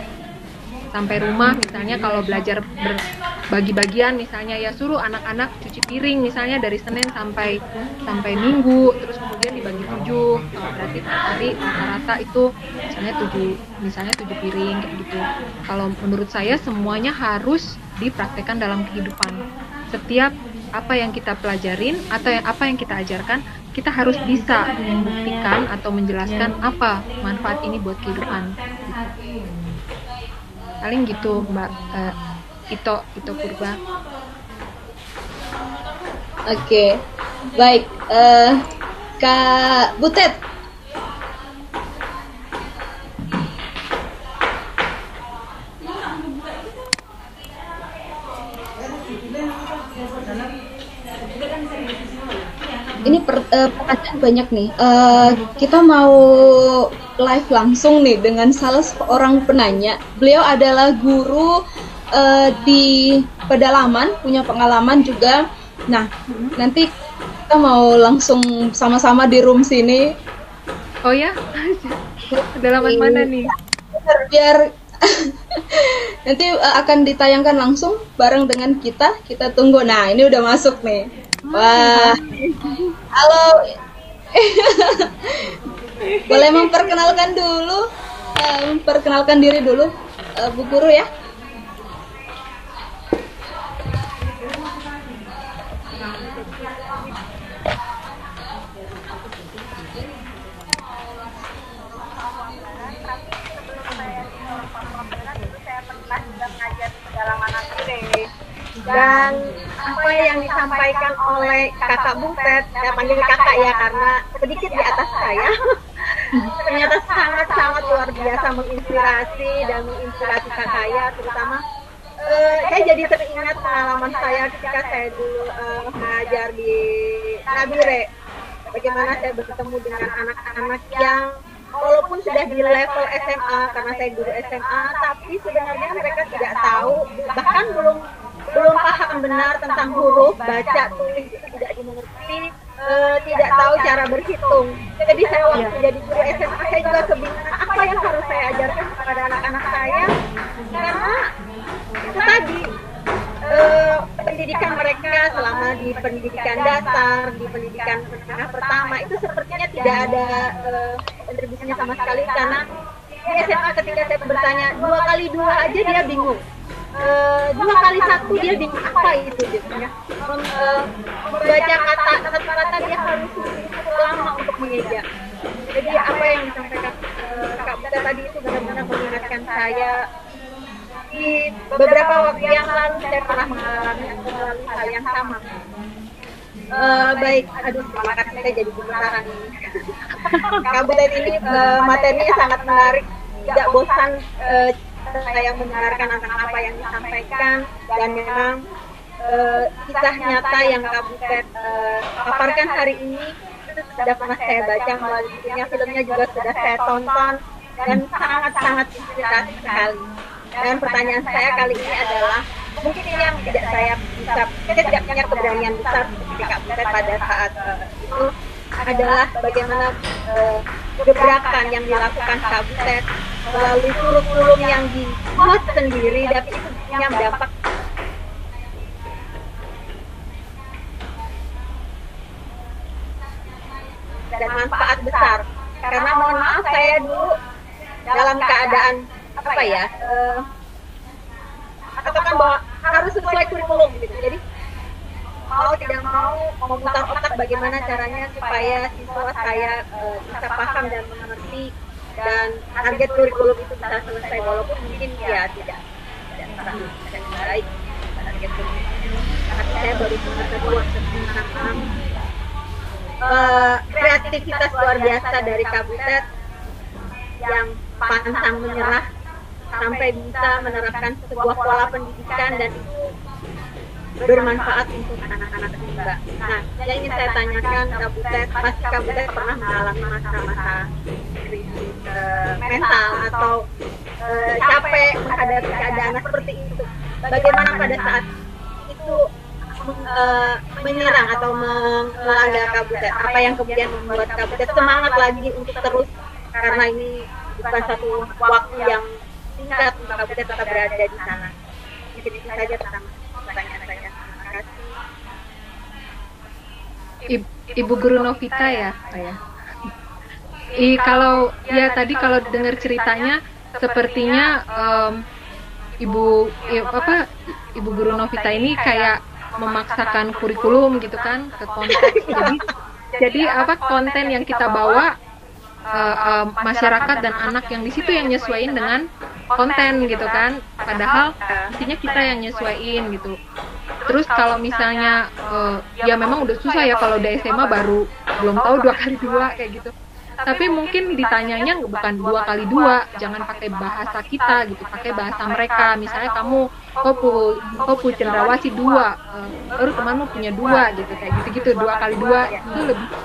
Sampai rumah misalnya kalau belajar berbagi-bagian misalnya ya suruh anak-anak cuci piring misalnya dari Senin sampai Minggu, terus kemudian dibagi 7, berarti per hari rata-rata itu misalnya 7 piring kayak gitu. Kalau menurut saya semuanya harus dipraktekkan dalam kehidupan. Setiap apa yang kita pelajarin atau apa yang kita ajarkan, kita harus bisa membuktikan atau menjelaskan apa manfaat ini buat kehidupan. Paling gitu Mbak Ito Purba. Oke, baik. Kak Butet. Ini pertanyaan banyak nih. Kita mau live langsung nih dengan salah seorang penanya. Beliau adalah guru di pedalaman, punya pengalaman juga. Nah, nanti kita mau langsung sama-sama di room sini. Oh ya? Pedalaman mana nih? Biar nanti akan ditayangkan langsung bareng dengan kita. Kita tunggu. Nah, ini udah masuk nih. Wah, halo. Boleh memperkenalkan dulu, memperkenalkan diri dulu, Bu Guru ya. Dan apa yang disampaikan oleh kakak Butet, saya panggil kakak ya karena sedikit di atas saya, ternyata sangat-sangat luar biasa menginspirasi dan menginspirasikan saya, terutama saya jadi teringat pengalaman saya ketika saya dulu mengajar di Nabire. Bagaimana saya bertemu dengan anak-anak yang walaupun sudah di level SMA, karena saya guru SMA, tapi sebenarnya mereka tidak tahu, bahkan belum paham benar tentang huruf, baca, tulis itu tidak dimengerti, tidak tahu cara berhitung. Jadi saya waktu jadi guru SMA, saya juga kebingungan apa yang harus saya ajarkan kepada anak-anak saya, karena itu tadi pendidikan mereka selama di pendidikan dasar, di pendidikan menengah pertama itu sepertinya tidak ada kontribusinya sama sekali, karena di SMA ketika saya bertanya 2 kali 2 aja dia bingung, 2 kali 1 dia bingung apa itu gitu ya. Membaca kata dia harus lama untuk mengeja. Jadi apa yang disampaikan Kak Butet tadi itu benar-benar mengingatkan saya. Di beberapa waktu yang lalu saya pernah mengalami hal yang sama. Baik, aduh terima kasih, saya jadi gemetaran ini. Kak Butet ini materinya sangat menarik, tidak bosan saya mendengarkan tentang apa yang disampaikan, dan memang kisah nyata yang Kak Butet paparkan hari ini itu sudah pernah saya baca melalui filmnya juga sudah saya tonton, dan sangat-sangat inspirasi sekali. Dan pertanyaan saya kali ini adalah, mungkin ini yang tidak saya tidak punya keberanian besar seperti Kak Butet pada saat itu, adalah bagaimana gebrakan yang dilakukan Kak Butet melalui kurikulum yang dibuat sendiri, tapi itu punya dampak dan manfaat besar. Karena mohon maaf, saya dulu dalam keadaan apa ya, katakan bahwa harus sesuai kurikulum gitu. Jadi mau tidak mau memutar otak bagaimana caranya supaya siswa saya bisa paham dan mengerti, dan target kurikulum itu bisa selesai, walaupun mungkin ya tidak baik target kurikulum. Tapi saya baru mengerti tentang kreativitas luar biasa dari Kak Butet yang pantang menyerah sampai bisa menerapkan sebuah pola pendidikan, dan itu bermanfaat untuk anak-anak juga. Nah, yang ingin saya tanyakan Kak Butet, pasti Kak Butet pernah mengalami masa-masa krisis mental atau capek menghadapi keadaan seperti itu. Bagaimana pada saat itu menyerang atau melanda Kak Butet? Apa yang kemudian membuat Kak Butet semangat lagi untuk terus, karena ini bukan satu waktu yang singkat untuk Kak Butet tetap berada di sana. Mungkin itu saja tentang pertanyaan saya. Terima kasih. Ibu Guru Novita ya, saya. Kalau ya tadi kalau dengar ceritanya sepertinya Ibu Guru Novita ini kayak memaksakan kurikulum gitu kan ke konten. Jadi apa konten yang kita bawa, masyarakat dan anak yang di situ yang nyesuaiin dengan konten gitu kan, padahal mestinya kita yang nyesuaiin gitu. Terus kalau misalnya ya memang udah susah ya kalau udah SMA baru belum tahu 2 kali 2 kayak gitu. Tapi mungkin ditanyanya bukan 2 kali 2, jangan pakai bahasa kita gitu, pakai bahasa mereka. Misalnya kamu kopu cendrawasih 2, baru temanmu punya 2 gitu, kayak gitu-gitu. 2 kali 2 itu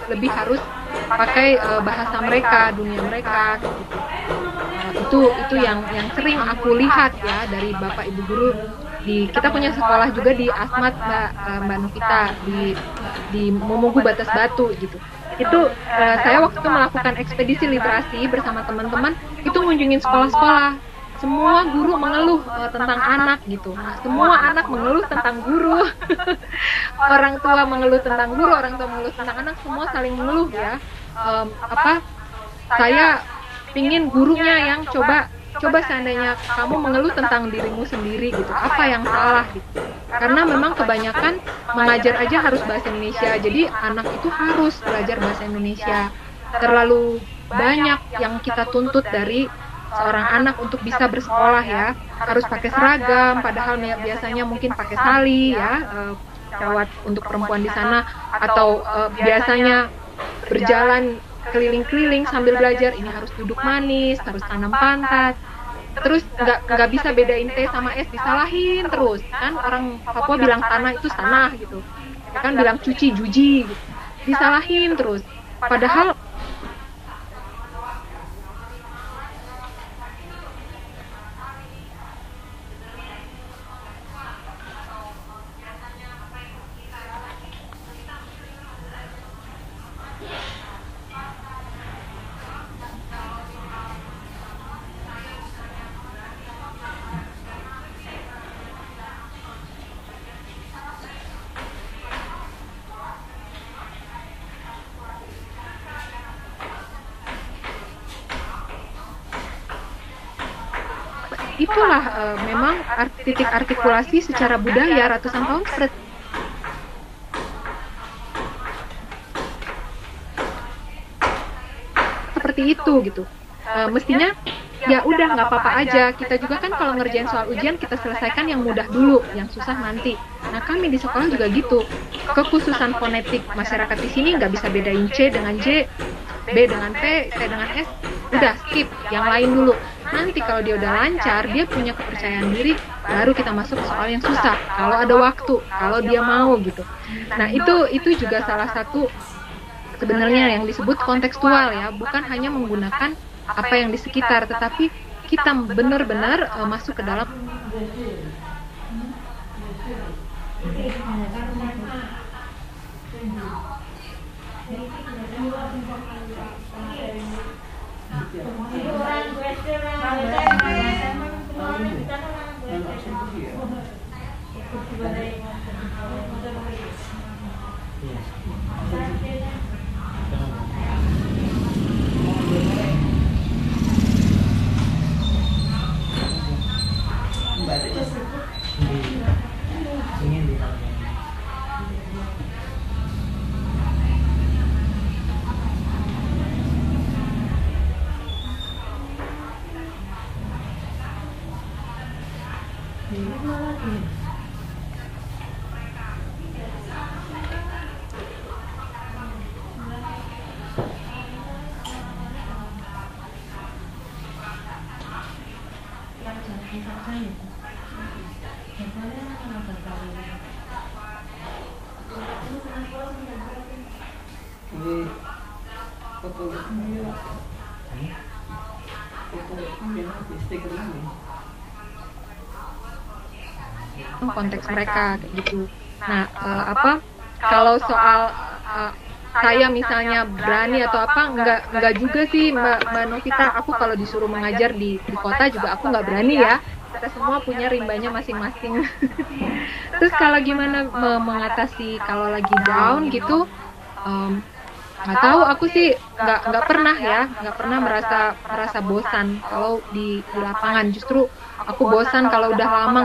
lebih harus pakai bahasa mereka, dunia mereka gitu. Itu yang sering aku lihat ya dari Bapak Ibu guru. Kita punya sekolah juga di Asmat, Mbak Novita, di Momogu Batas Batu gitu. Itu saya waktu itu melakukan ekspedisi literasi bersama teman-teman, itu ngunjungin sekolah-sekolah. Semua guru mengeluh tentang anak gitu. Nah, semua anak mengeluh tentang guru. Orang tua mengeluh tentang guru, orang tua mengeluh tentang anak, semua saling mengeluh ya. Saya pingin gurunya yang coba seandainya kamu mengeluh tentang dirimu sendiri gitu, apa yang salah gitu. Karena memang kebanyakan mengajar aja harus bahasa Indonesia, jadi anak itu harus belajar bahasa Indonesia. Terlalu banyak yang kita tuntut dari seorang anak untuk bisa bersekolah ya harus pakai seragam, padahal biasanya mungkin pakai sali ya, cawat untuk perempuan di sana, atau biasanya berjalan keliling-keliling sambil belajar, ini harus duduk manis, harus tanam pantat. Terus nggak bisa bedain T sama S, disalahin terus kan, orang Papua bilang tanah itu tanah gitu, kan bilang cuci juji gitu. Disalahin terus, padahal itulah memang titik artikulasi secara budaya ratusan tahun seperti itu gitu. Mestinya ya udah nggak apa-apa aja, kita juga kan kalau ngerjain soal ujian kita selesaikan yang mudah dulu, yang susah nanti. Nah kami di sekolah juga gitu, kekhususan fonetik masyarakat di sini nggak bisa bedain C dengan J, B dengan P, C dengan S, udah skip, yang lain dulu. Nanti kalau dia udah lancar, dia punya kepercayaan diri, baru kita masuk ke soal yang susah, kalau ada waktu, kalau dia mau gitu. Nah itu juga salah satu sebenarnya yang disebut kontekstual ya, bukan hanya menggunakan apa yang di sekitar, tetapi kita benar-benar masuk ke dalam konteks mereka kayak gitu. Nah, kalau soal saya misalnya berani atau apa, enggak juga sih Mbak Novita. Aku kalau disuruh mengajar di kota juga aku nggak berani ya. Kita semua punya rimbanya masing-masing. Terus kalau gimana mengatasi kalau lagi down gitu, nggak tahu, aku sih nggak pernah merasa bosan kalau di lapangan. Justru aku bosan kalau udah lama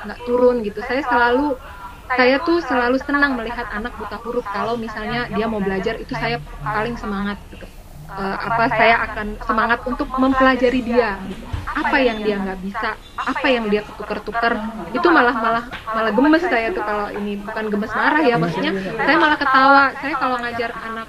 nggak turun gitu. Saya tuh selalu senang melihat anak buta huruf. Kalau misalnya dia mau belajar, itu saya paling semangat gitu. Saya akan semangat untuk mempelajari dia gitu. Apa yang dia nggak bisa, apa yang dia ketukar-tukar, itu malah gemes saya tuh. Kalau ini bukan gemes marah ya, maksudnya saya malah ketawa. Saya kalau ngajar anak,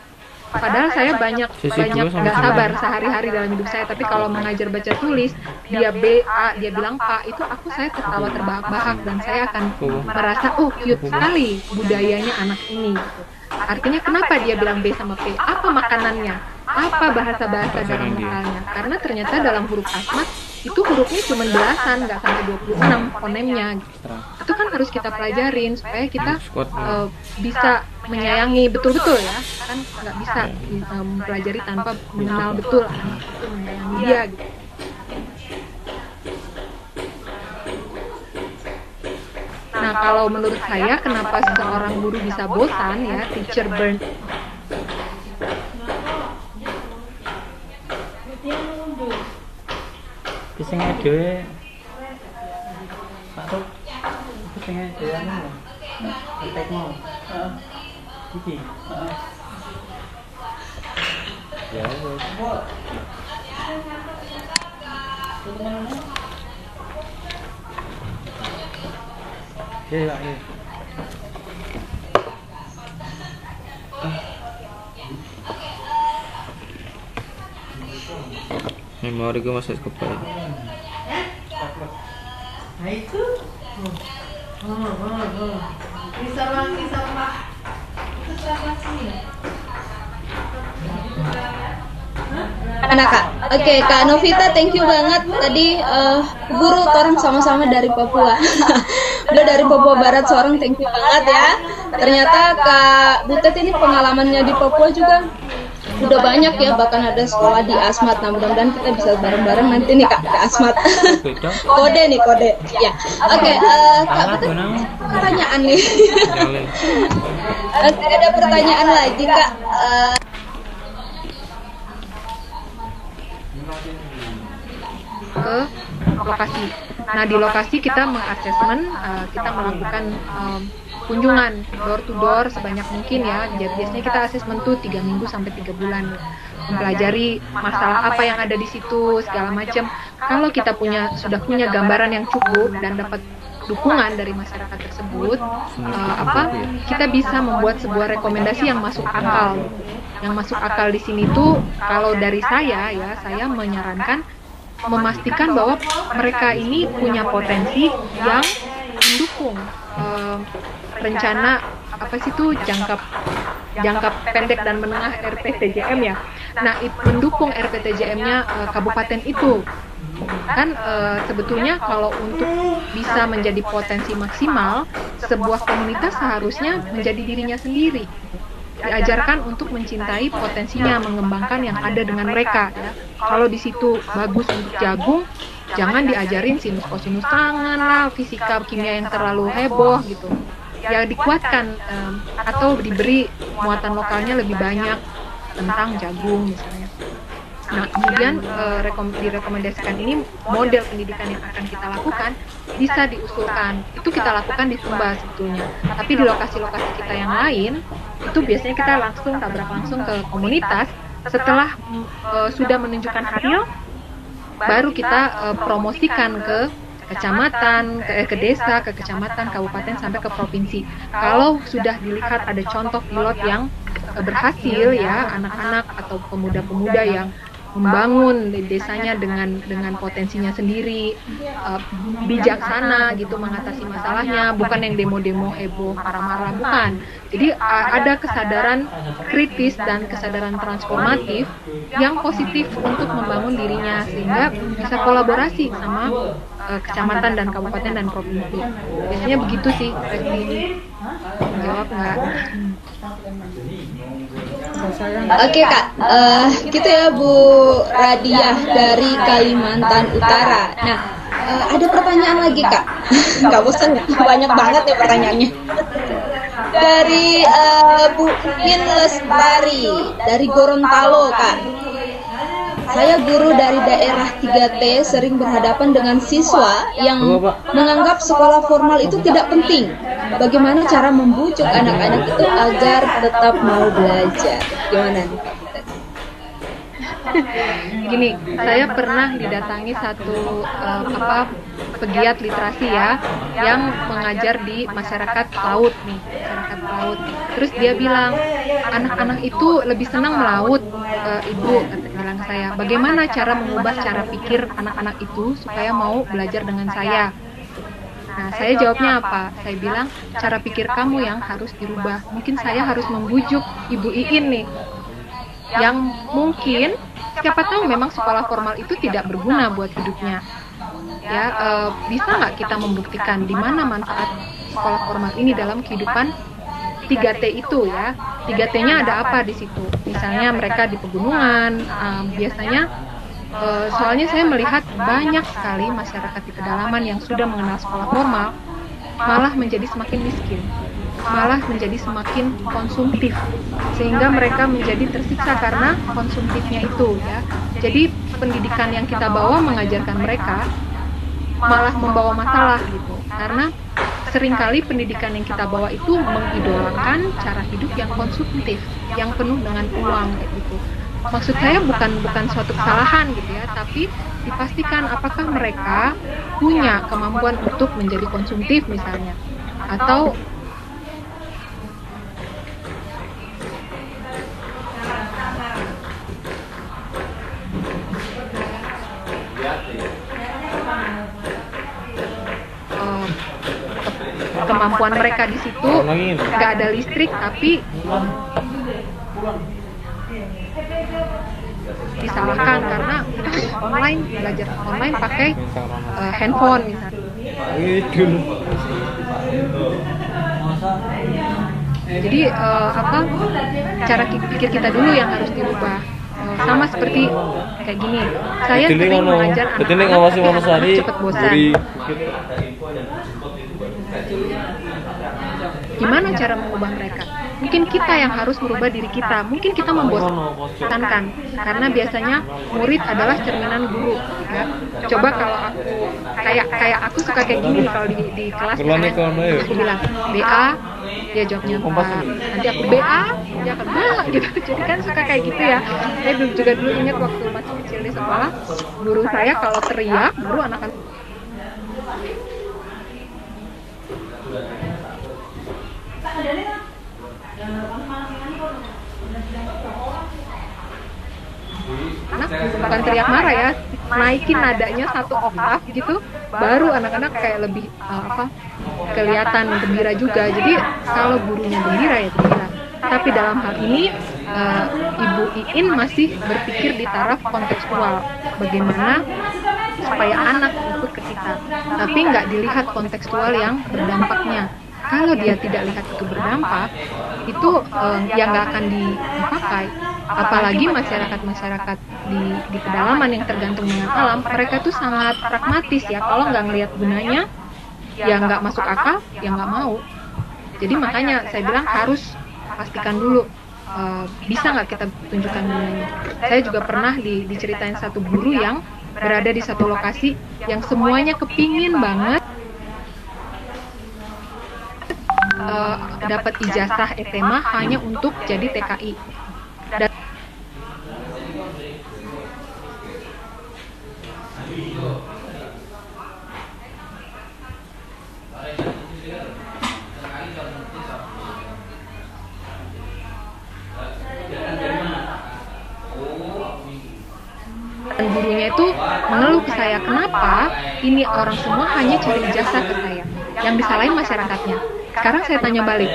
padahal saya banyak nggak sabar sehari-hari dalam hidup saya, tapi kalau mengajar baca tulis, dia B, A, dia bilang Pak, itu saya tertawa terbahak-bahak, dan saya akan merasa cute sekali budayanya anak ini gitu. Artinya kenapa dia bilang B sama P, apa makanannya, apa bahasa-bahasa dalam mentalnya, karena ternyata dalam huruf asmat itu hurufnya cuma belasan, nggak sampai 26 fonemnya gitu. Itu kan harus kita pelajarin supaya kita bisa menyayangi betul-betul ya, kan nggak bisa mempelajari tanpa mengenal betul anak itu, menyayangi dia gitu. Nah kalau menurut saya kenapa seorang guru bisa bosan ya, teacher burn. Sing dhewe Pak Tok, itu sing dhewe anu. Tekno. Heeh. Iki. Heeh. Ya wes. Iya, iya. Memori gue masih kepala. Nah itu. Bisa bang, bisa pak. Itu sama sini. Mana Kak? Oke, Kak Novita, thank you banget. Tadi guru orang sama-sama dari Papua. Udah dari Papua Barat seorang, thank you banget ya. Ternyata Kak Butet ini pengalamannya di Papua juga udah banyak ya, bahkan ada sekolah di Asmat. Nah, mudah-mudahan kita bisa bareng-bareng nanti nih Kak ke Asmat. Kode nih, kode. Ya. Oke, Kak Butet, pertanyaan nih. Oke, ada pertanyaan lagi Kak. Ke lokasi. Nah, di lokasi kita mengasesmen, kita melakukan kunjungan door to door sebanyak mungkin ya. Jadi biasanya kita asesmen tuh 3 minggu sampai 3 bulan, mempelajari masalah apa yang ada di situ segala macam. Kalau kita sudah punya gambaran yang cukup dan dapat dukungan dari masyarakat tersebut, kita bisa membuat sebuah rekomendasi yang masuk akal. Yang masuk akal di sini tuh, kalau dari saya ya, saya menyarankan memastikan bahwa mereka ini punya potensi yang mendukung rencana jangka pendek dan menengah RPTJM ya. Nah, mendukung RPTJM-nya kabupaten itu kan sebetulnya kalau untuk bisa menjadi potensi maksimal, sebuah komunitas seharusnya menjadi dirinya sendiri. Diajarkan untuk mencintai potensinya, mengembangkan yang ada dengan mereka ya. Kalau di situ bagus untuk jagung, jangan diajarin sinus kosinus tangan lah, fisika kimia yang terlalu heboh gitu. Ya dikuatkan atau diberi muatan lokalnya lebih banyak tentang jagung misalnya. Nah, kemudian direkomendasikan ini model pendidikan yang akan kita lakukan bisa diusulkan. Itu kita lakukan di Sumba sebetulnya. Tapi di lokasi-lokasi kita yang lain, itu biasanya kita tabrak langsung ke komunitas. Setelah sudah menunjukkan hasil, baru kita promosikan ke kecamatan, ke desa, ke kecamatan, kabupaten, sampai ke provinsi. Kalau sudah dilihat ada contoh pilot yang berhasil ya, anak-anak atau pemuda-pemuda yang membangun desanya dengan potensinya sendiri, bijaksana gitu mengatasi masalahnya, bukan yang demo-demo heboh marah-marah, bukan. Jadi ada kesadaran kritis dan kesadaran transformatif yang positif untuk membangun dirinya, sehingga bisa kolaborasi sama kecamatan dan kabupaten dan provinsi. Biasanya begitu sih. Jawab nggak? Oke Kak, gitu ya Bu Radiah dari Kalimantan Utara. Nah, ada pertanyaan lagi Kak. Nggak bosan ya? Banyak banget ya pertanyaannya. Dari Bu Min Lestari dari Gorontalo Kak. Saya guru dari daerah 3T sering berhadapan dengan siswa yang menganggap sekolah formal itu tidak penting. Bagaimana cara membujuk anak-anak itu agar tetap mau belajar? Gimana nih? Gini, saya pernah didatangi satu pegiat literasi ya, yang mengajar di masyarakat laut nih, masyarakat laut. Terus dia bilang, anak-anak itu lebih senang melaut, Ibu, bilang saya. Bagaimana cara mengubah cara pikir anak-anak itu supaya mau belajar dengan saya? Nah, saya jawabnya apa? Saya bilang, cara pikir kamu yang harus dirubah. Mungkin saya harus membujuk Ibu Iin nih, yang mungkin siapa tahu memang sekolah formal itu tidak berguna buat hidupnya. Ya, bisa nggak kita membuktikan di mana manfaat sekolah formal ini dalam kehidupan 3T itu ya? 3T-nya ada apa di situ? Misalnya mereka di pegunungan, biasanya soalnya saya melihat banyak sekali masyarakat di pedalaman yang sudah mengenal sekolah formal malah menjadi semakin miskin, malah menjadi semakin konsumtif, sehingga mereka menjadi tersiksa karena konsumtifnya itu ya. Jadi pendidikan yang kita bawa mengajarkan mereka malah membawa masalah gitu, karena seringkali pendidikan yang kita bawa itu mengidolakan cara hidup yang konsumtif, yang penuh dengan uang gitu. maksud saya bukan suatu kesalahan gitu ya, tapi dipastikan apakah mereka punya kemampuan untuk menjadi konsumtif misalnya, atau kemampuan mereka di situ nggak ada listrik tapi disalahkan karena online, belajar online pakai handphone misalnya. Jadi cara pikir kita dulu yang harus dirubah. Sama seperti kayak gini, saya sering mengajar anak-anak cepat bosan. Gimana cara mengubah mereka? Mungkin kita yang harus merubah diri kita. Mungkin kita membosankan, karena biasanya murid adalah cerminan guru. Ya. Coba kalau aku kayak aku suka kayak gini nih, kalau di kelas aku bilang BA, dia jawabnya A. Nanti aku BA, dia akan B gitu. Jadi kan suka kayak gitu ya. Saya dulu ingat waktu masih kecil di sekolah, guru saya kalau teriak, baru anak-anak bukan teriak marah ya, naikin nadanya 1 oktav gitu, baru anak-anak kayak lebih kelihatan gembira juga. Jadi kalau gurunya gembira ya gembira. Tapi dalam hal ini Ibu Iin masih berpikir di taraf kontekstual, bagaimana supaya anak ikut ke kita, tapi nggak dilihat kontekstual yang berdampaknya. Kalau dia tidak lihat itu berdampak, itu ya nggak akan dipakai. Apalagi masyarakat di pedalaman yang tergantung dengan alam, mereka tuh sangat pragmatis ya. Kalau nggak ngelihat gunanya, ya nggak masuk akal, ya nggak mau. Jadi makanya saya bilang harus pastikan dulu bisa nggak kita tunjukkan gunanya. Saya juga pernah diceritain satu guru yang berada di satu lokasi yang semuanya kepingin banget dapat ijazah SMA hanya untuk jadi TKI. Dan gurunya itu mengeluh ke saya, kenapa ini orang semua hanya cari ijazah ke saya, yang disalahin masyarakatnya. Sekarang saya tanya balik,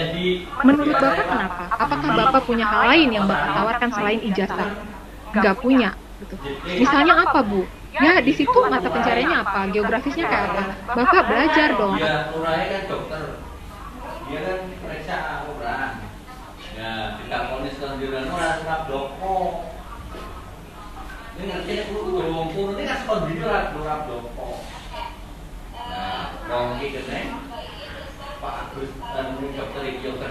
menurut Bapak kenapa? Apakah Bapak punya hal lain yang Bapak tawarkan selain ijazah? Nggak punya. Gitu. Misalnya apa, Bu? Ya, di situ mata pencariannya apa? Geografisnya kayak apa? Bapak belajar dong. Dia kan dokter. Dia kan periksa orang. Ya, kita ponis kondiran orang serap doko. Ini ngerti aku ngomong ini kan kondiran serap doko. Nah, ngomong gitu nih.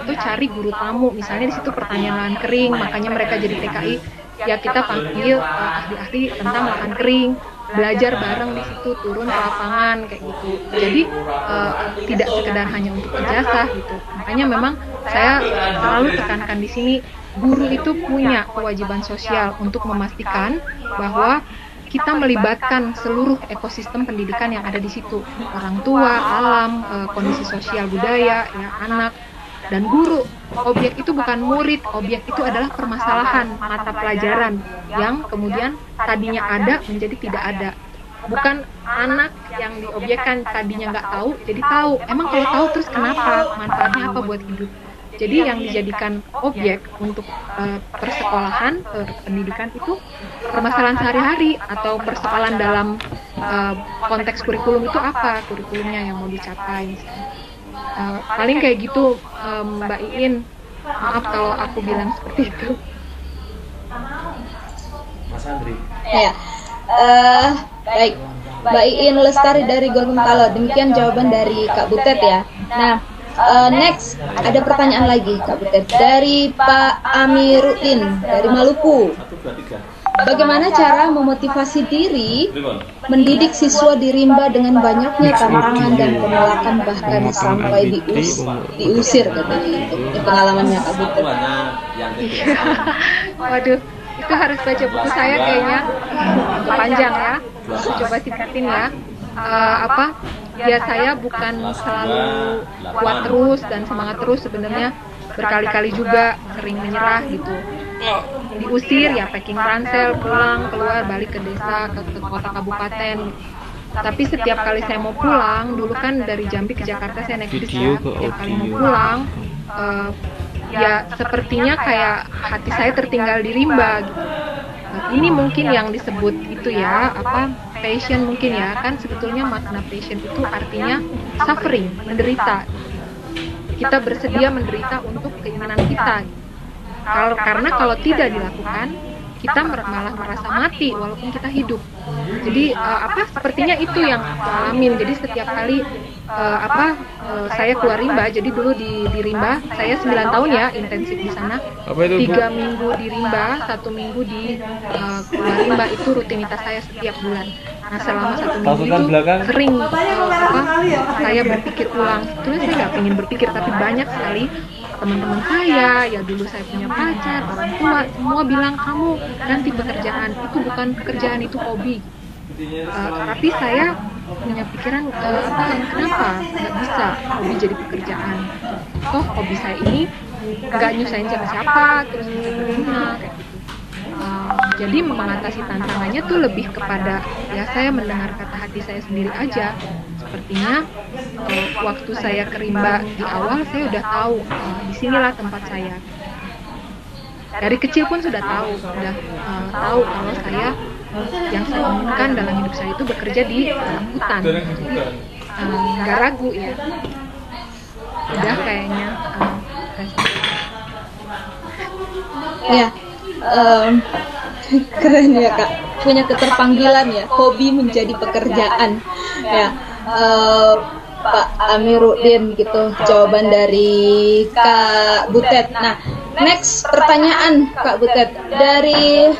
Itu cari guru tamu, misalnya di situ pertanyaan lahan kering, makanya mereka jadi TKI. Ya kita panggil ahli-ahli tentang lahan kering, belajar bareng di situ, turun ke lapangan kayak gitu. Jadi tidak sekedar hanya untuk ijazah gitu. Makanya memang saya selalu tekankan di sini, guru itu punya kewajiban sosial untuk memastikan bahwa kita melibatkan seluruh ekosistem pendidikan yang ada di situ, orang tua, alam, kondisi sosial budaya, ya, anak, dan guru. Objek itu bukan murid, objek itu adalah permasalahan mata pelajaran yang kemudian tadinya ada menjadi tidak ada. Bukan anak yang diobjekkan tadinya nggak tahu, jadi tahu. Emang kalau tahu terus kenapa? Manfaatnya apa buat hidup? Jadi yang dijadikan objek untuk persekolahan, pendidikan itu permasalahan sehari-hari atau persoalan dalam konteks kurikulum itu apa, kurikulumnya yang mau dicapai. Paling kayak gitu, Mbak Iin. Maaf kalau aku bilang seperti itu. Mas Andri. Ya, baik. Mbak Iin Lestari dari Gorontalo. Demikian jawaban dari Kak Butet ya. Nah, next ada pertanyaan lagi Kak Butet dari Pak Amiruddin dari Maluku. Bagaimana cara memotivasi diri mendidik siswa di rimba dengan banyaknya tantangan dan penolakan bahkan sampai diusir katanya itu. Ini pengalamannya Kak Butet. Waduh, itu itu harus baca buku saya kayaknya, agak panjang ya. Aku coba singkatin ya. Ya saya bukan selalu kuat terus dan semangat terus, sebenarnya berkali-kali juga sering menyerah gitu. Diusir ya packing ransel, pulang, keluar, balik ke desa, ke kota kabupaten. Tapi setiap kali saya mau pulang, dulu kan dari Jambi ke Jakarta saya naik bis ya, setiap kali mau pulang, ya sepertinya kayak hati saya tertinggal di rimba gitu. Ini mungkin yang disebut itu ya, passion mungkin ya, kan sebetulnya makna passion itu artinya suffering, menderita. Kita bersedia menderita untuk keinginan kita. Karena kalau tidak dilakukan, kita malah merasa mati walaupun kita hidup. Jadi sepertinya itu yang aku alamin. Jadi setiap kali saya keluar rimba, jadi dulu di rimba saya 9 tahun ya intensif di sana. 3 minggu di rimba, 1 minggu di keluar rimba, itu rutinitas saya setiap bulan. Nah selama 1 minggu itu sering saya berpikir ulang. Sebetulnya saya nggak pengen berpikir, tapi banyak sekali teman-teman saya, ya dulu saya punya pacar, orang tua, semua bilang kamu ganti pekerjaan, itu bukan pekerjaan, itu hobi. Tapi saya punya pikiran kenapa nggak bisa hobi jadi pekerjaan? Toh hobi saya ini nggak nyusahin siapa-siapa, terus bisa berguna kayak gitu. Jadi mengatasi tantangannya tuh lebih kepada ya saya mendengar kata hati saya sendiri aja. Sepertinya waktu saya ke rimba di awal saya udah tahu disinilah tempat saya. Dari kecil pun sudah tahu kalau saya yang saya inginkan dalam hidup saya itu bekerja di hutan. Nggak ragu ya. Udah kayaknya. Ya. Keren ya Kak, punya keterpanggilan ya, hobi menjadi pekerjaan ya. Pak Amiruddin gitu jawaban dari Kak Butet. Nah next pertanyaan Kak Butet dari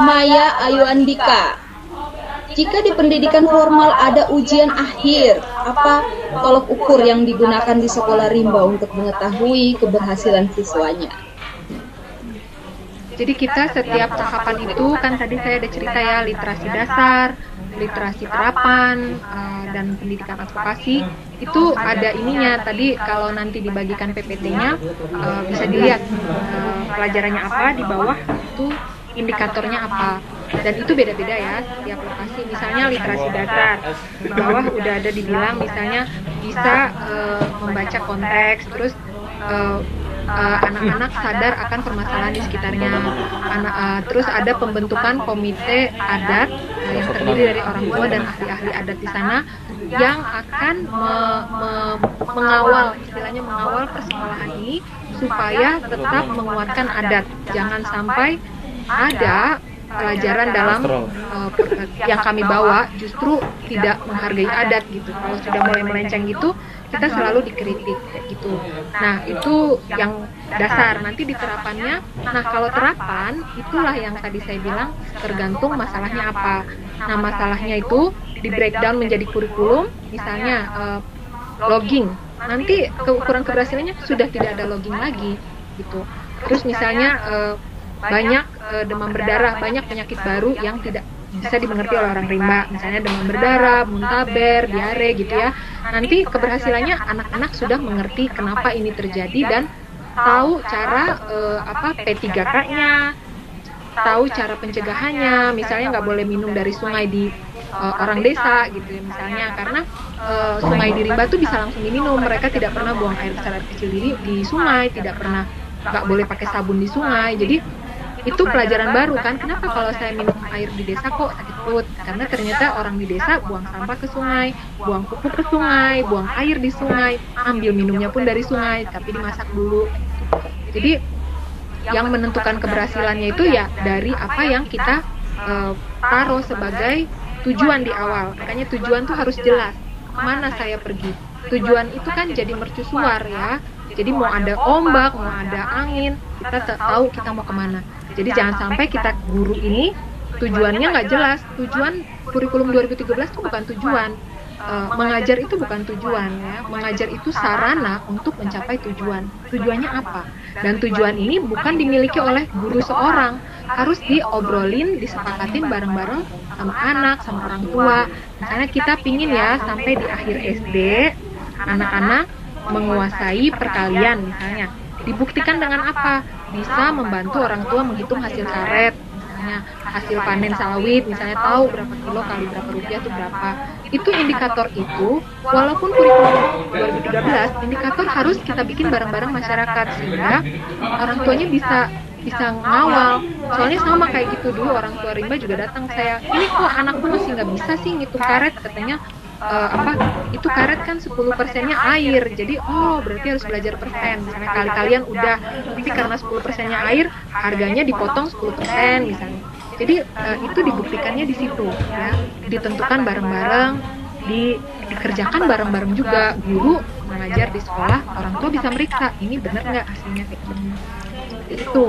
Maya Ayu Andika. Jika di pendidikan formal ada ujian akhir, apa tolok ukur yang digunakan di sekolah rimba untuk mengetahui keberhasilan siswanya? Jadi kita setiap tahapan itu kan tadi saya ada cerita ya, literasi dasar, literasi terapan, dan pendidikan advokasi itu ada ininya. Tadi kalau nanti dibagikan PPT-nya bisa dilihat pelajarannya apa, di bawah itu indikatornya apa, dan itu beda-beda ya setiap lokasi. Misalnya literasi dasar di bawah udah ada dibilang misalnya bisa membaca konteks, terus anak-anak sadar akan permasalahan di sekitarnya. Terus ada pembentukan komite adat yang terdiri dari orang tua dan ahli-ahli adat di sana yang akan mengawal, istilahnya mengawal persekolahan ini supaya tetap menguatkan adat. Jangan sampai ada pelajaran dalam yang kami bawa justru tidak menghargai adat gitu. Kalau sudah mulai melenceng gitu, kita selalu dikritik kayak gitu. Nah itu yang dasar. Nanti di terapannya, nah kalau terapan itulah yang tadi saya bilang tergantung masalahnya apa. Nah masalahnya itu di breakdown menjadi kurikulum, misalnya logging. Nanti keukuran keberhasilannya sudah tidak ada logging lagi gitu. Terus misalnya banyak demam berdarah, banyak penyakit baru yang tidak bisa dimengerti oleh orang rimba, misalnya demam berdarah, muntaber, diare gitu ya. Nanti keberhasilannya anak-anak sudah mengerti kenapa ini terjadi dan tahu cara P3K-nya, tahu cara pencegahannya. Misalnya nggak boleh minum dari sungai di orang desa gitu ya misalnya, karena sungai di rimba tuh bisa langsung diminum. Mereka tidak pernah buang air besar kecil di sungai, tidak pernah, nggak boleh pakai sabun di sungai. Jadi itu pelajaran baru kan, kenapa kalau saya minum air di desa kok sakit perut? Karena ternyata orang di desa buang sampah ke sungai, buang pupuk ke sungai, buang air di sungai, ambil minumnya pun dari sungai, tapi dimasak dulu. Jadi yang menentukan keberhasilannya itu ya dari apa yang kita taruh sebagai tujuan di awal. Makanya tujuan tuh harus jelas, kemana saya pergi. Tujuan itu kan jadi mercusuar ya, jadi mau ada ombak, mau ada angin, kita tahu kita mau kemana. Jadi jangan sampai kita guru ini tujuannya nggak jelas. Tujuan kurikulum 2013 itu bukan tujuan. mengajar itu bukan tujuan ya, mengajar itu sarana untuk mencapai tujuan. Tujuannya apa? Dan tujuan ini bukan dimiliki oleh guru seorang, harus diobrolin, disepakatin bareng-bareng sama anak, sama orang tua. Misalnya kita pingin ya sampai di akhir SD anak-anak menguasai perkalian misalnya. Dibuktikan dengan apa? Bisa membantu orang tua menghitung hasil karet, misalnya hasil panen sawit, misalnya tahu berapa kilo kali berapa rupiah itu berapa. Itu indikator itu, walaupun kurikulum 2013, indikator harus kita bikin bareng-bareng masyarakat sehingga orang tuanya bisa ngawal. Soalnya sama kayak gitu dulu orang tua Rimba juga datang saya, ini kok anakku masih nggak bisa sih ngitung karet, katanya itu karet kan 10%-nya air, jadi berarti harus belajar persen. Misalnya kali-kalian udah, tapi karena 10%-nya air harganya dipotong 10% misalnya. Jadi itu dibuktikannya di situ ya, ditentukan bareng-bareng, dikerjakan bareng-bareng juga. Guru mengajar di sekolah, orang tua bisa meriksa ini benar nggak hasilnya kayak gitu. Itu.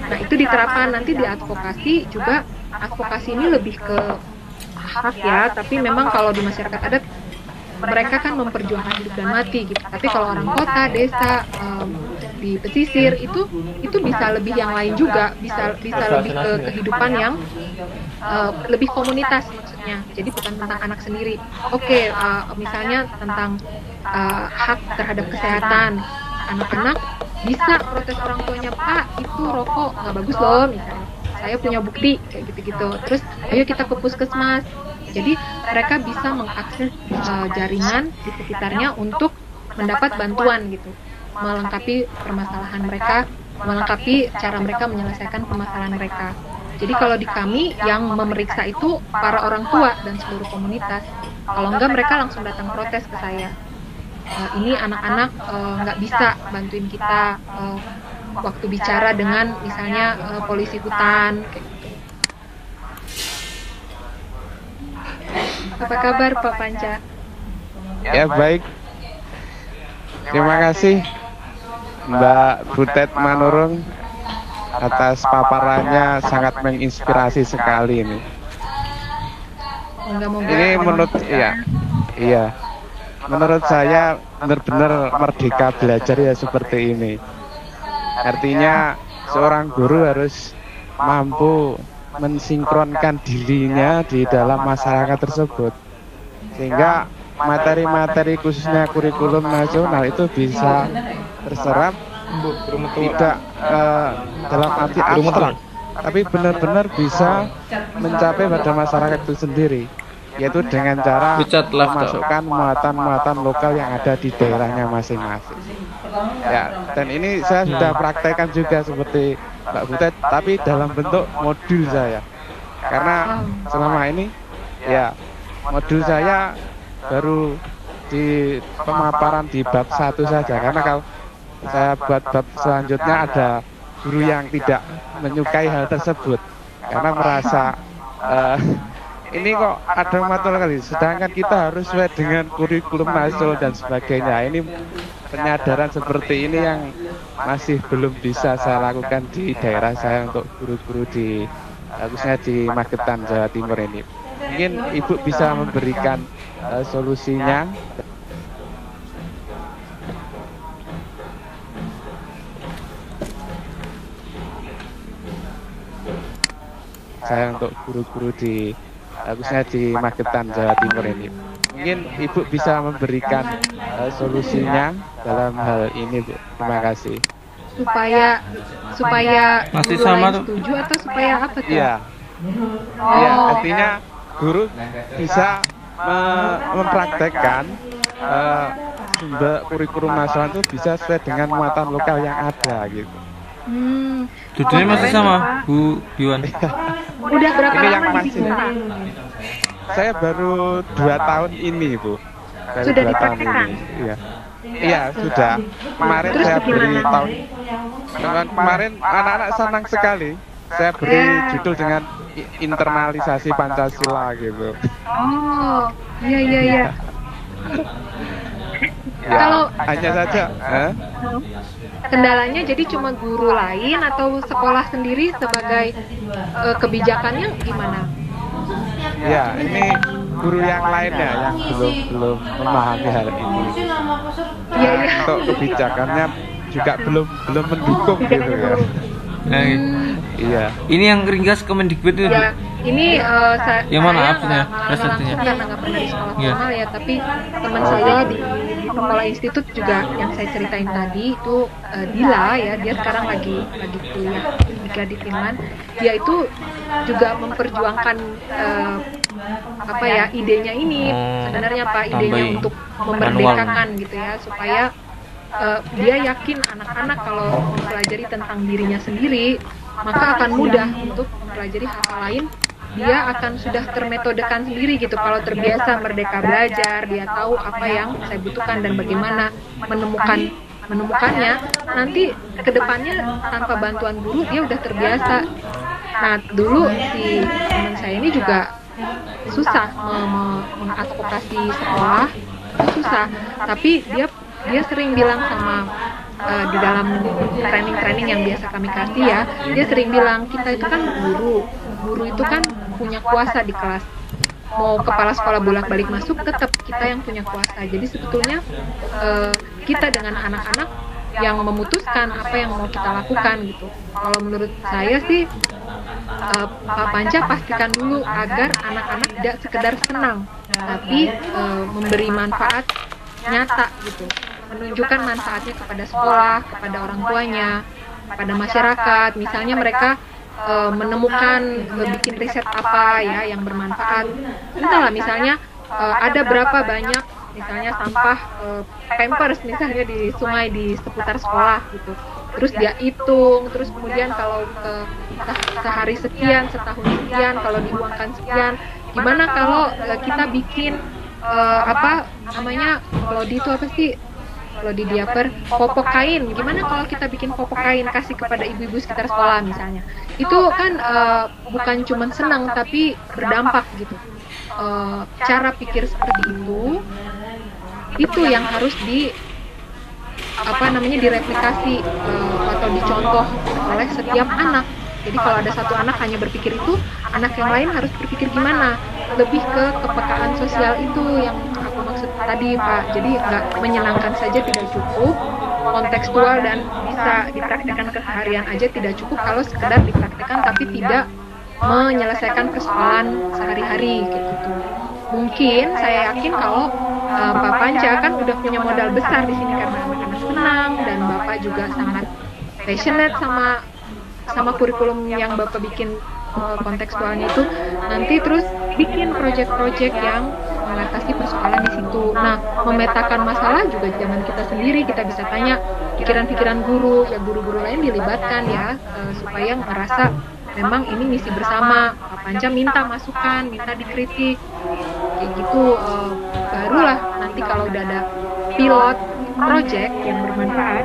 Nah, itu diterapkan nanti di advokasi juga. Advokasi ini lebih ke hak ya, tapi memang kalau di masyarakat adat mereka kan memperjuangkan hidup dan mati gitu. Tapi kalau orang kota, desa, di pesisir itu bisa lebih yang lain juga, bisa lebih ke kehidupan yang lebih komunitas maksudnya. Jadi bukan tentang anak sendiri. Oke, misalnya tentang hak terhadap kesehatan anak-anak, bisa protes orang tuanya, Pak itu rokok nggak bagus loh misalnya. Saya punya bukti kayak gitu-gitu. Terus ayo kita ke puskesmas. Jadi mereka bisa mengakses jaringan di sekitarnya untuk mendapat bantuan gitu, melengkapi permasalahan mereka, melengkapi cara mereka menyelesaikan permasalahan mereka. Jadi kalau di kami yang memeriksa itu para orang tua dan seluruh komunitas. Kalau enggak mereka langsung datang protes ke saya. Ini anak-anak nggak bisa bantuin kita waktu bicara dengan misalnya polisi hutan kayak gitu. Apa kabar Pak Panca? Ya baik. Terima kasih Mbak Butet Manurung atas paparannya, sangat menginspirasi sekali ini. Ini menurut iya. Menurut saya benar-benar merdeka belajar ya seperti ini. Artinya seorang guru harus mampu mensinkronkan dirinya di dalam masyarakat tersebut, sehingga materi-materi khususnya kurikulum nasional itu bisa terserap tidak dalam arti abstrak, tapi benar-benar bisa mencapai pada masyarakat itu sendiri, yaitu dengan cara memasukkan muatan-muatan lokal yang ada di daerahnya masing-masing. Ya, dan ini saya sudah praktekkan juga seperti Mbak Butet, tapi dalam bentuk modul saya. Karena selama ini ya modul saya baru di pemaparan di bab 1 saja, karena kalau saya buat bab selanjutnya ada guru yang tidak menyukai hal tersebut karena merasa ini kok ada materi kali, sedangkan kita harus sesuai dengan kurikulum nasional dan sebagainya. Ini penyadaran seperti ini yang masih belum bisa saya lakukan di daerah saya untuk guru-guru di khususnya di Magetan, Jawa Timur ini. Mungkin Ibu bisa memberikan solusinya. Saya untuk guru-guru di khususnya di Magetan, Jawa Timur ini. Mungkin Ibu bisa memberikan solusinya dalam hal ini, Bu. Terima kasih. Supaya masih guru sama lain setuju atau supaya apa tuh? Iya. Iya, artinya guru bisa mempraktekkan sumber kurikulum nasional itu bisa sesuai dengan muatan lokal yang ada gitu. Tujuannya masih sama, Bu Yuan. Udah berapa Ini yang lama di masih. sana? Saya baru 2 tahun ini, Bu. Baru Sudah 2 tahun dipraktekkan? ini. Iya. Iya, sudah. Kemarin Terus saya beri gimana? tahun. Kemarin anak-anak senang sekali. Saya beri judul dengan internalisasi Pancasila gitu. Oh, iya. Ya, Kalau hanya saja, kendalanya jadi cuma guru lain atau sekolah sendiri sebagai kebijakannya gimana? ya ini guru yang lainnya yang belum memahami hal ini. Untuk kebijakannya juga belum mendukung gitu ya. Iya. Ini yang ringkas Kemendikbud itu. Ya, ini Ya, mohon maaf saya ya, nggak resepnya. langsung karena nggak pernah di sekolah Iya. formal ya, tapi teman saya di Pengelola Institut juga yang saya ceritain tadi itu Dila ya, dia sekarang lagi kuliah juga di Finland. Dia itu juga memperjuangkan apa ya, idenya ini sebenarnya Pak, idenya tambahin untuk memerdekakan gitu ya, supaya dia yakin anak-anak kalau mempelajari tentang dirinya sendiri maka akan mudah untuk mempelajari hal-hal lain. Dia akan sudah termetodekan sendiri gitu. Kalau terbiasa merdeka belajar, dia tahu apa yang saya butuhkan dan bagaimana menemukannya. Nanti kedepannya tanpa bantuan guru dia udah terbiasa. Nah, dulu si teman saya ini juga susah mengadvokasi sekolah, itu susah. Tapi dia sering bilang sama di dalam training yang biasa kami kasih ya, dia sering bilang kita itu kan guru itu kan punya kuasa di kelas. Mau kepala sekolah bolak-balik masuk, tetap kita yang punya kuasa. Jadi sebetulnya kita dengan anak-anak yang memutuskan apa yang mau kita lakukan gitu. Kalau menurut saya sih Pak Panca pastikan dulu agar anak-anak tidak sekedar senang, tapi memberi manfaat nyata gitu, menunjukkan manfaatnya kepada sekolah, kepada orang tuanya, kepada masyarakat. Misalnya mereka menemukan bikin riset apa ya yang bermanfaat. Entahlah, misalnya ada berapa banyak misalnya sampah pampers misalnya di sungai di seputar sekolah gitu. Terus dia hitung, terus kemudian kalau sehari sekian, setahun sekian, kalau diuangkan sekian. Gimana kalau kita bikin apa namanya, kalau di itu apa sih, kalau di diaper popok kain, gimana kalau kita bikin popok kain kasih kepada ibu-ibu sekitar sekolah misalnya. Itu kan bukan cuma senang tapi berdampak gitu. Cara pikir seperti itu yang harus direplikasi atau dicontoh oleh setiap anak. Jadi kalau ada satu anak hanya berpikir itu, anak yang lain harus berpikir gimana, lebih ke kepekaan sosial itu yang aku maksud tadi Pak. Jadi nggak menyenangkan saja tidak cukup, kontekstual dan bisa dipraktikkan keseharian aja tidak cukup kalau sekedar dipraktikkan tapi tidak menyelesaikan persoalan sehari-hari kayak gitu. Mungkin saya yakin kalau Pak Panca kan udah punya modal besar di sini karena anak-anak senang dan Bapak juga sangat passionate sama kurikulum yang Bapak bikin kontekstualnya itu, nanti terus bikin proyek-proyek yang mengatasi persoalan di situ. Nah, memetakan masalah juga jangan kita sendiri, kita bisa tanya pikiran-pikiran guru, ya guru-guru lain dilibatkan ya, supaya ngerasa memang ini misi bersama. Pak Panca minta masukan, minta dikritik, kayak gitu. Barulah nanti kalau udah ada pilot project yang bermanfaat,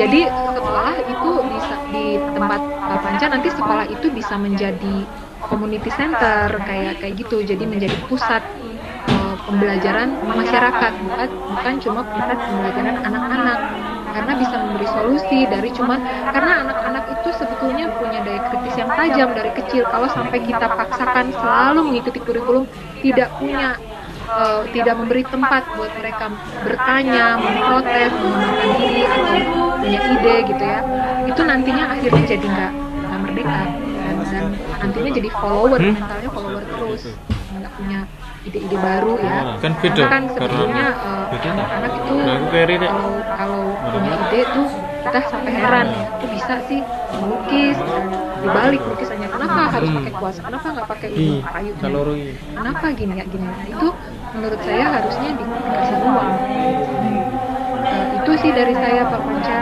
jadi sekolah itu bisa di tempat Pak Panca, nanti sekolah itu bisa menjadi community center kayak gitu, jadi menjadi pusat pembelajaran masyarakat, bukan cuma pusat pembelajaran anak-anak, karena bisa memberi solusi dari karena anak-anak itu sebetulnya punya daya kritis yang tajam dari kecil. Kalau sampai kita paksakan selalu mengikuti kurikulum, tidak memberi tempat buat mereka bertanya, memprotes, mengembangkan diri atau punya ide gitu ya, itu nantinya akhirnya jadi nggak merdeka dan nantinya jadi mentalnya follower terus, nggak punya ide-ide baru ya. Kan beda, kan sebetulnya anak itu kalau punya ide tuh kita sampai heran ya, kok bisa sih melukis dan dibalik lukisannya, kenapa harus pakai kuas, kenapa nggak pakai kayu, kenapa gini. Nah, itu menurut saya harusnya dikasih ruang. Itu sih dari saya Pak Panca.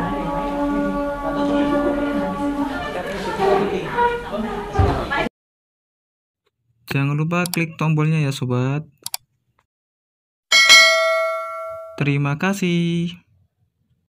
Jangan lupa klik tombolnya ya sobat. Terima kasih.